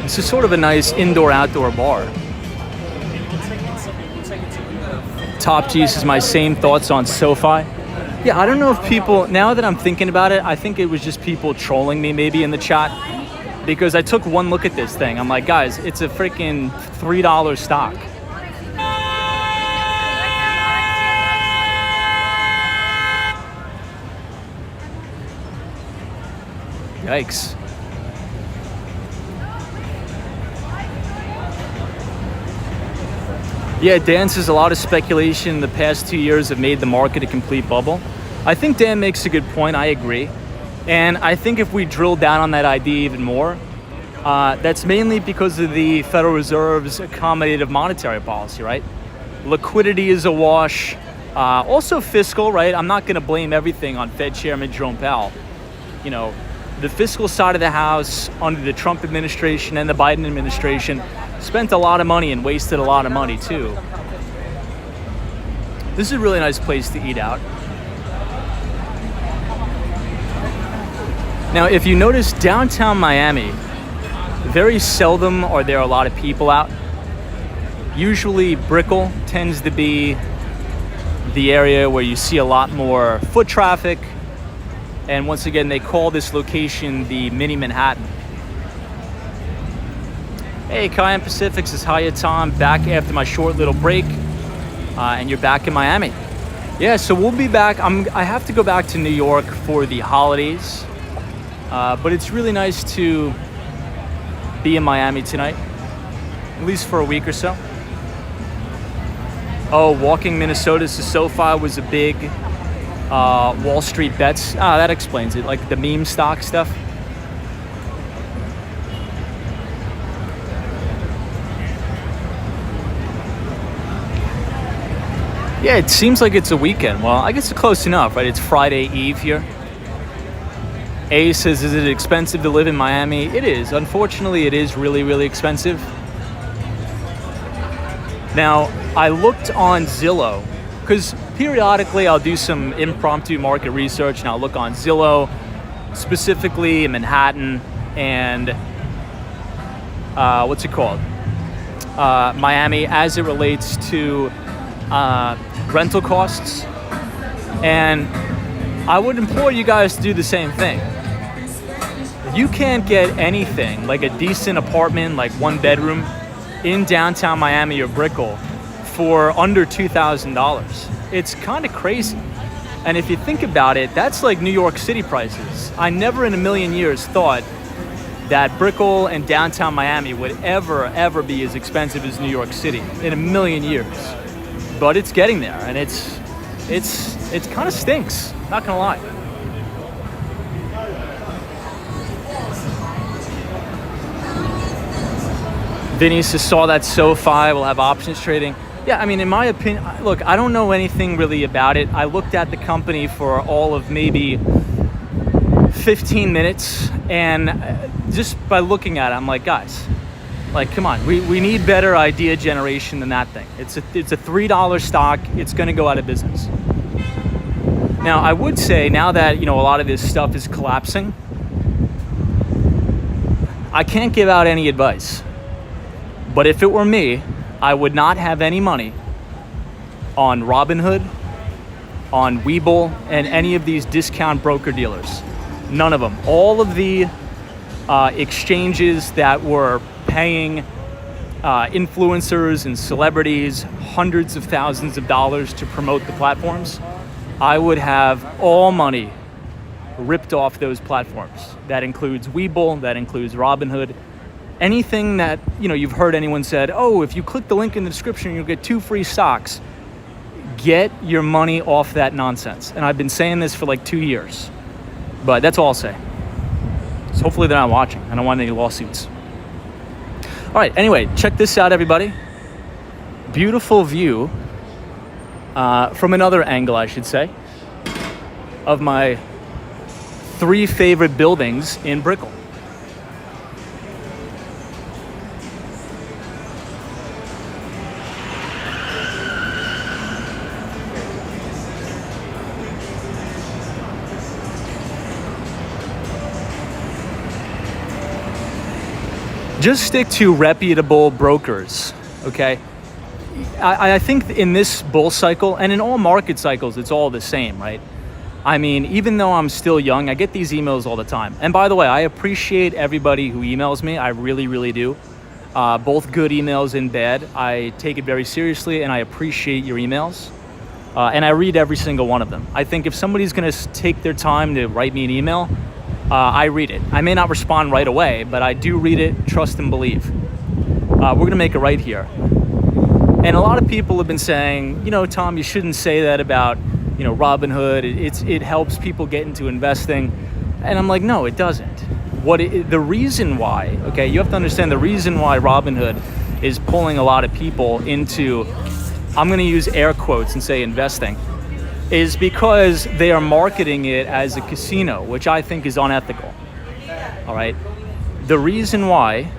This is sort of a nice indoor-outdoor bar. Top G's is my same thoughts on SoFi. Yeah, I don't know if people, now that I'm thinking about it, I think it was just people trolling me maybe in the chat, because I took one look at this thing. I'm like, guys, it's a freaking $3 stock. Yikes. Yeah, Dan says a lot of speculation in the past 2 years have made the market a complete bubble. I think Dan makes a good point. I agree. And I think if we drill down on that idea even more, that's mainly because of the Federal Reserve's accommodative monetary policy, right? Liquidity is a wash. Also fiscal, right? I'm not going to blame everything on Fed Chairman Jerome Powell. The fiscal side of the house under the Trump administration and the Biden administration spent a lot of money and wasted a lot of money too. This is a really nice place to eat out. Now, if you notice downtown Miami, very seldom are there a lot of people out. Usually Brickell tends to be the area where you see a lot more foot traffic. And once again, they call this location the Mini Manhattan. Hey, Cayenne Pacific says, hiya Tom, back after my short little break, and you're back in Miami. Yeah, so we'll be back. I have to go back to New York for the holidays, but it's really nice to be in Miami tonight, at least for a week or so. Oh, Walking Minnesota says SoFi was a big Wall Street bets. That explains it, like the meme stock stuff. Yeah, it seems like it's a weekend. Well, I guess it's close enough, right? It's Friday Eve here. A says, is it expensive to live in Miami? It is. Unfortunately, it is really, really expensive. Now, I looked on Zillow, because periodically I'll do some impromptu market research, and I'll look on Zillow, specifically in Manhattan and what's it called? Miami, as it relates to rental costs. And I would implore you guys to do the same thing. You can't get anything like a decent apartment, like one bedroom in downtown Miami or Brickell for under $2,000. It's kind of crazy. And if you think about it, that's like New York City prices. I never in a million years thought that Brickell and downtown Miami would ever be as expensive as New York City in a million years. But it's getting there, and it's kind of stinks, not gonna lie. Vinny saw that SoFi will have options trading. Yeah, I mean, in my opinion, look, I don't know anything really about it. I looked at the company for all of maybe 15 minutes, and just by looking at it, I'm like, guys, like, come on, we need better idea generation than that thing. It's a $3 stock. It's going to go out of business. Now, I would say now that, a lot of this stuff is collapsing, I can't give out any advice. But if it were me, I would not have any money on Robinhood, on Webull, and any of these discount broker dealers. None of them. All of the exchanges that were paying influencers and celebrities hundreds of thousands of dollars to promote the platforms, I would have all money ripped off those platforms. That includes Webull, that includes Robinhood. Anything that, you've heard anyone said, oh, if you click the link in the description, you'll get 2 free stocks. Get your money off that nonsense. And I've been saying this for like 2 years, but that's all I'll say. So hopefully they're not watching. I don't want any lawsuits. All right, anyway, check this out, everybody. Beautiful view from another angle, I should say, of my 3 favorite buildings in Brickell. Just stick to reputable brokers, okay? I think in this bull cycle, and in all market cycles, it's all the same, right? I mean, even though I'm still young, I get these emails all the time. And by the way, I appreciate everybody who emails me. I really, really do. Both good emails and bad. I take it very seriously, and I appreciate your emails. And I read every single one of them. I think if somebody's gonna take their time to write me an email, I read it. I may not respond right away, but I do read it, trust and believe. We're gonna make it right here. And a lot of people have been saying, you know, Tom, you shouldn't say that about, you know, Robinhood. It helps people get into investing. And I'm like, no, it doesn't. The reason why, okay, you have to understand the reason why Robinhood is pulling a lot of people into, I'm gonna use air quotes and say investing, is because they are marketing it as a casino, which I think is unethical, all right? The reason why,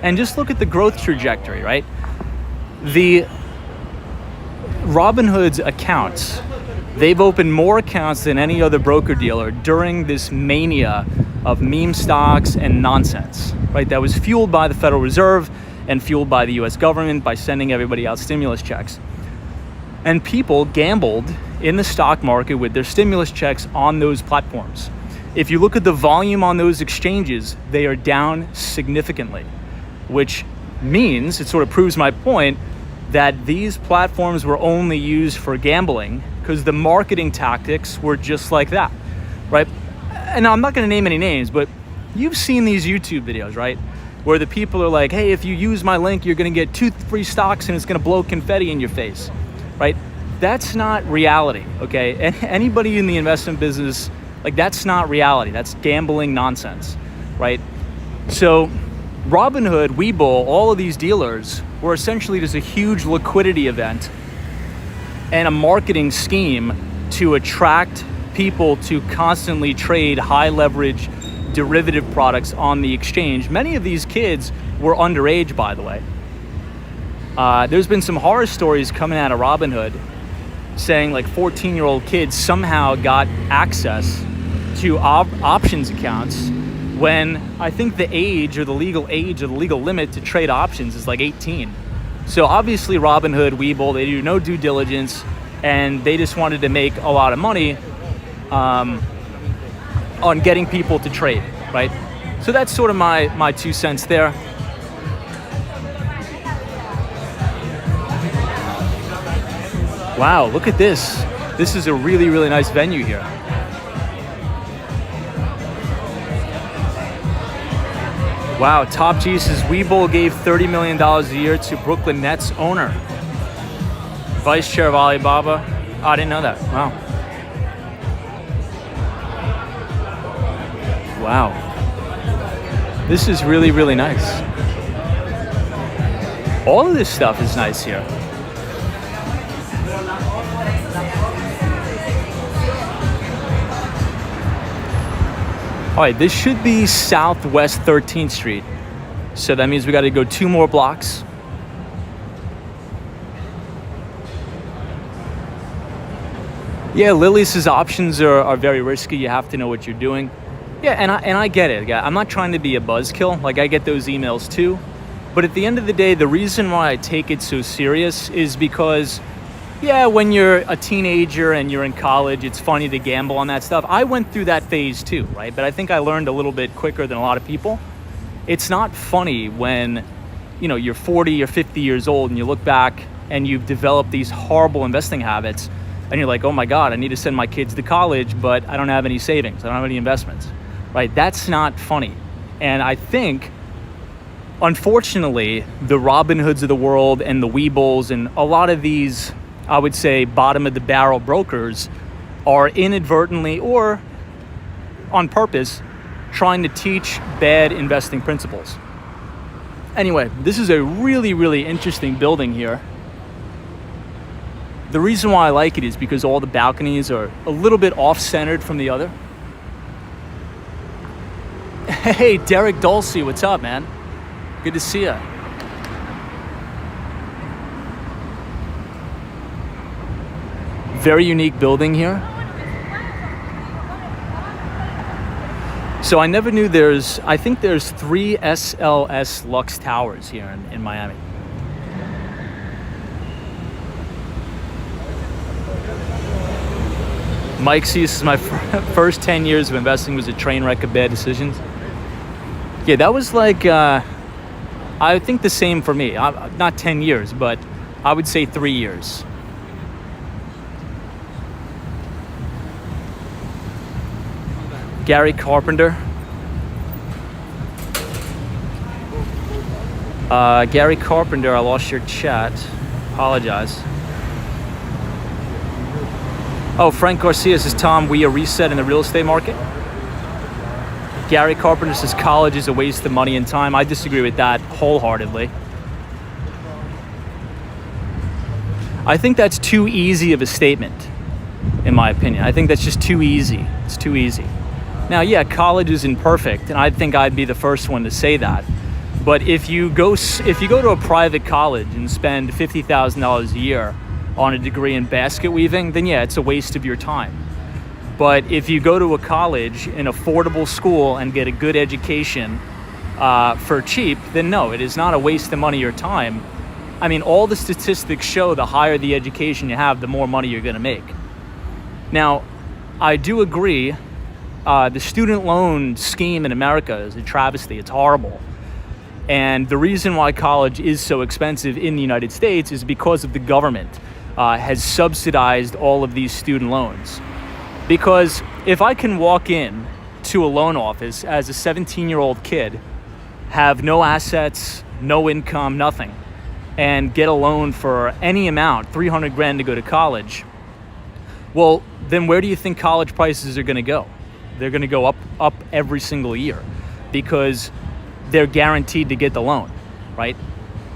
and just look at the growth trajectory, right? The Robinhood's accounts, they've opened more accounts than any other broker-dealer during this mania of meme stocks and nonsense, right? That was fueled by the Federal Reserve and fueled by the US government by sending everybody out stimulus checks. And people gambled in the stock market with their stimulus checks on those platforms. If you look at the volume on those exchanges, they are down significantly, which means, it sort of proves my point, that these platforms were only used for gambling because the marketing tactics were just like that, right? And I'm not gonna name any names, but you've seen these YouTube videos, right? Where the people are like, hey, if you use my link, you're gonna get 2 free stocks and it's gonna blow confetti in your face, right? That's not reality, okay? And anybody in the investment business, like, that's not reality. That's gambling nonsense, right? So Robinhood, Webull, all of these dealers were essentially just a huge liquidity event and a marketing scheme to attract people to constantly trade high leverage derivative products on the exchange. Many of these kids were underage, by the way. There's been some horror stories coming out of Robinhood saying like 14-year-old kids somehow got access to options accounts when I think the age or the legal limit to trade options is like 18. So obviously Robinhood, Webull, they do no due diligence and they just wanted to make a lot of money on getting people to trade, right? So that's sort of my 2 cents there. Wow, look at this. This is a really, really nice venue here. Wow, Top G says Webull gave $30 million a year to Brooklyn Nets owner. Vice chair of Alibaba. Oh, I didn't know that. Wow. Wow. This is really, really nice. All of this stuff is nice here. All right, this should be Southwest 13th Street. So that means we got to go 2 more blocks. Yeah, Lilly's options are very risky. You have to know what you're doing. Yeah, and I get it. I'm not trying to be a buzzkill. Like, I get those emails too. But at the end of the day, the reason why I take it so serious is because, yeah, when you're a teenager and you're in college, it's funny to gamble on that stuff. I went through that phase too, right? But I think I learned a little bit quicker than a lot of people. It's not funny when, you know, you're 40 or 50 years old and you look back and you've developed these horrible investing habits and you're like, oh my God, I need to send my kids to college, but I don't have any savings. I don't have any investments, right? That's not funny. And I think, unfortunately, the Robinhoods of the world and the Webulls and a lot of these I would say, bottom of the barrel brokers are inadvertently or on purpose trying to teach bad investing principles. Anyway, this is a really, really interesting building here. The reason why I like it is because all the balconies are a little bit off-centered from the other. Hey, Derek Dulce, what's up, man? Good to see ya. Very unique building here. So I never knew I think there's 3 SLS Lux Towers here in Miami. Mike sees this is my first 10 years of investing was a train wreck of bad decisions. Yeah, that was like, I think the same for me. Not 10 years, but I would say 3 years. Gary Carpenter. Gary Carpenter, I lost your chat. Apologize. Oh, Frank Garcia says, Tom, we are reset in the real estate market. Gary Carpenter says college is a waste of money and time. I disagree with that wholeheartedly. I think that's too easy of a statement, in my opinion. I think that's just too easy. It's too easy. Now, yeah, college isn't perfect, and I think I'd be the first one to say that. But if you go to a private college and spend $50,000 a year on a degree in basket weaving, then yeah, it's a waste of your time. But if you go to a college, an affordable school, and get a good education for cheap, then no, it is not a waste of money or time. I mean, all the statistics show the higher the education you have, the more money you're gonna make. Now, I do agree, the student loan scheme in America is a travesty. It's horrible. And the reason why college is so expensive in the United States is because of the government has subsidized all of these student loans. Because if I can walk in to a loan office as a 17-year-old kid, have no assets, no income, nothing, and get a loan for any amount, 300 grand to go to college, well, then where do you think college prices are gonna go? They're gonna go up every single year because they're guaranteed to get the loan, right?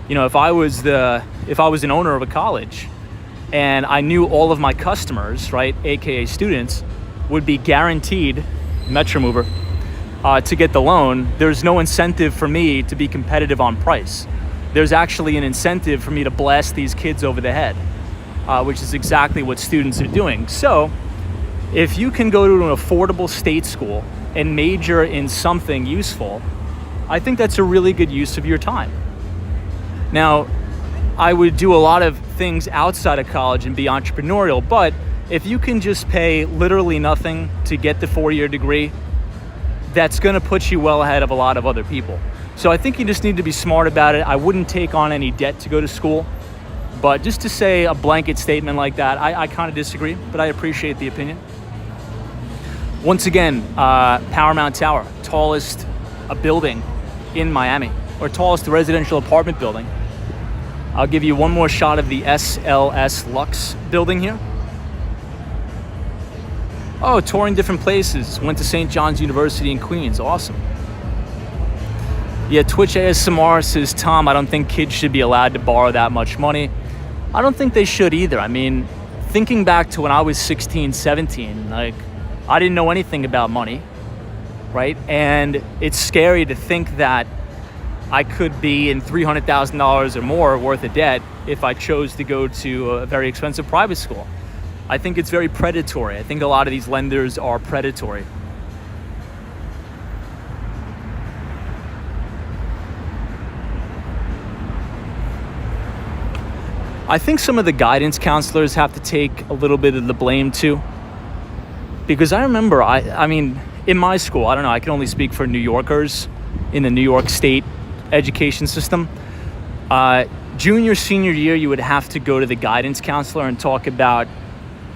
You know, if I was an owner of a college and I knew all of my customers, right, AKA students, would be guaranteed, Metro Mover, to get the loan, there's no incentive for me to be competitive on price. There's actually an incentive for me to blast these kids over the head, which is exactly what students are doing. So if you can go to an affordable state school and major in something useful, I think that's a really good use of your time. Now, I would do a lot of things outside of college and be entrepreneurial, but if you can just pay literally nothing to get the 4-year degree, that's gonna put you well ahead of a lot of other people. So I think you just need to be smart about it. I wouldn't take on any debt to go to school, but just to say a blanket statement like that, I kind of disagree, but I appreciate the opinion. Once again, Paramount Tower, tallest building in Miami, or tallest residential apartment building. I'll give you one more shot of the SLS Lux building here. Oh, touring different places. Went to St. John's University in Queens. Awesome. Yeah, Twitch ASMR says, Tom, I don't think kids should be allowed to borrow that much money. I don't think they should either. I mean, thinking back to when I was 16, 17, like, I didn't know anything about money, right? And it's scary to think that I could be in $300,000 or more worth of debt if I chose to go to a very expensive private school. I think it's very predatory. I think a lot of these lenders are predatory. I think some of the guidance counselors have to take a little bit of the blame too. Because I remember, I mean, in my school, I don't know, I can only speak for New Yorkers in the New York State education system. Junior, senior year, you would have to go to the guidance counselor and talk about,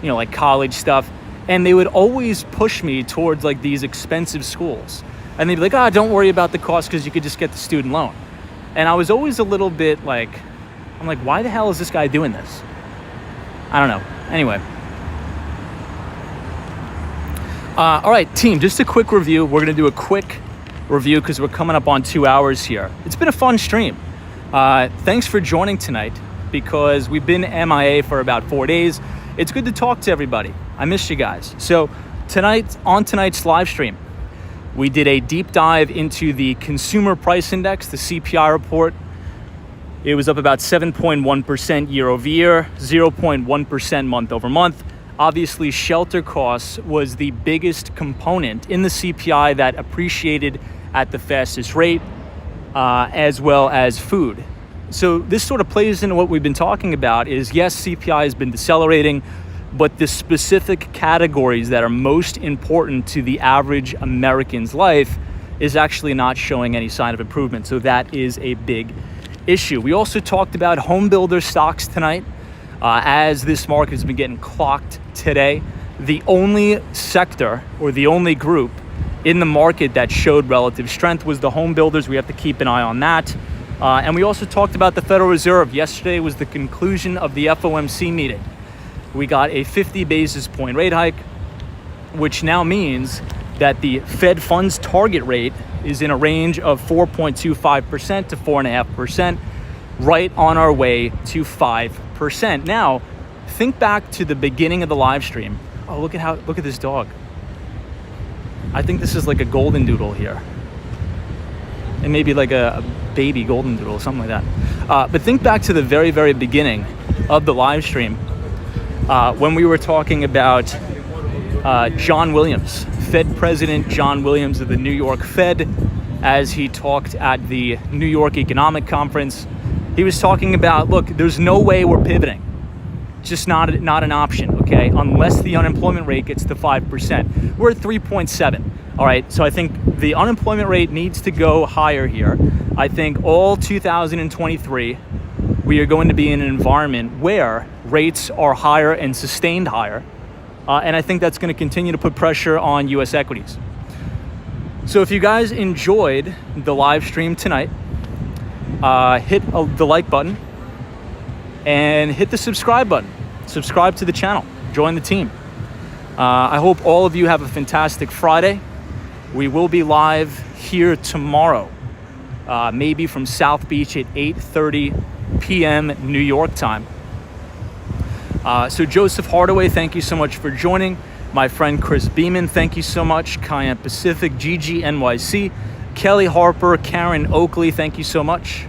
you know, like college stuff. And they would always push me towards like these expensive schools. And they'd be like, don't worry about the cost because you could just get the student loan. And I was always a little bit like, I'm like, why the hell is this guy doing this? I don't know. Anyway. All right, team, just a quick review. We're going to do a quick review because we're coming up on 2 hours here. It's been a fun stream. Thanks for joining tonight because we've been MIA for about 4 days. It's good to talk to everybody. I missed you guys. So tonight's live stream, we did a deep dive into the consumer price index, the CPI report. It was up about 7.1% year over year, 0.1% month over month. Obviously, shelter costs was the biggest component in the CPI that appreciated at the fastest rate, as well as food. So this sort of plays into what we've been talking about is, yes, CPI has been decelerating, but the specific categories that are most important to the average American's life is actually not showing any sign of improvement. So that is a big issue. We also talked about home builder stocks tonight. As this market has been getting clocked today, the only sector or the only group in the market that showed relative strength was the home builders. We have to keep an eye on that. And we also talked about the Federal Reserve. Yesterday was the conclusion of the FOMC meeting. We got a 50 basis point rate hike, which now means that the Fed funds target rate is in a range of 4.25% to 4.5%, right on our way to 5%. Now, think back to the beginning of the live stream. Oh, look at this dog. I think this is like a golden doodle here. And maybe like a baby golden doodle, something like that. But think back to the very, very beginning of the live stream when we were talking about John Williams, Fed President John Williams of the New York Fed, as he talked at the New York Economic Conference. He was talking about, look, there's no way we're pivoting. It's just not an option, okay? Unless the unemployment rate gets to 5%. We're at 3.7, all right? So I think the unemployment rate needs to go higher here. I think all 2023, we are going to be in an environment where rates are higher and sustained higher. And I think that's going to continue to put pressure on U.S. equities. So if you guys enjoyed the live stream tonight, hit the like button and hit the subscribe button. Subscribe to the channel. Join the team. I hope all of you have a fantastic Friday. We will be live here tomorrow, maybe from South Beach at 8:30 p.m. New York time. So Joseph Hardaway, thank you so much for joining. My friend Chris Beeman, thank you so much. Cayenne Pacific, GG NYC, Kelly Harper, Karen Oakley, thank you so much.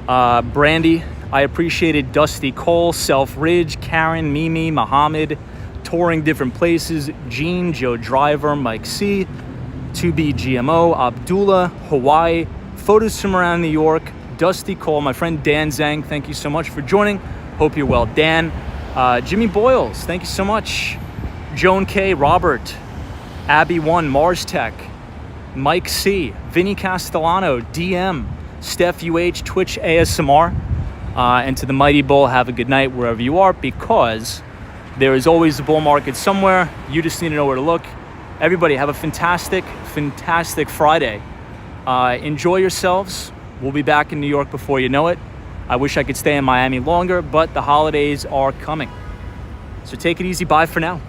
Brandy, I appreciated Dusty Cole, Self Ridge, Karen, Mimi, Mohammed, Touring Different Places, Gene, Joe Driver, Mike C, 2B GMO, Abdullah, Hawaii, Photos from Around New York, Dusty Cole, my friend Dan Zhang, thank you so much for joining. Hope you're well. Dan, Jimmy Boyles, thank you so much. Joan K, Robert, Abby 1, Mars Tech, Mike C, Vinny Castellano, DM, Steph UH, Twitch ASMR, and to the Mighty Bull, have a good night wherever you are, because there is always a bull market somewhere. You just need to know where to look. Everybody, have a fantastic, fantastic Friday. Enjoy yourselves. We'll be back in New York before you know it. I wish I could stay in Miami longer, but the holidays are coming. So take it easy. Bye for now.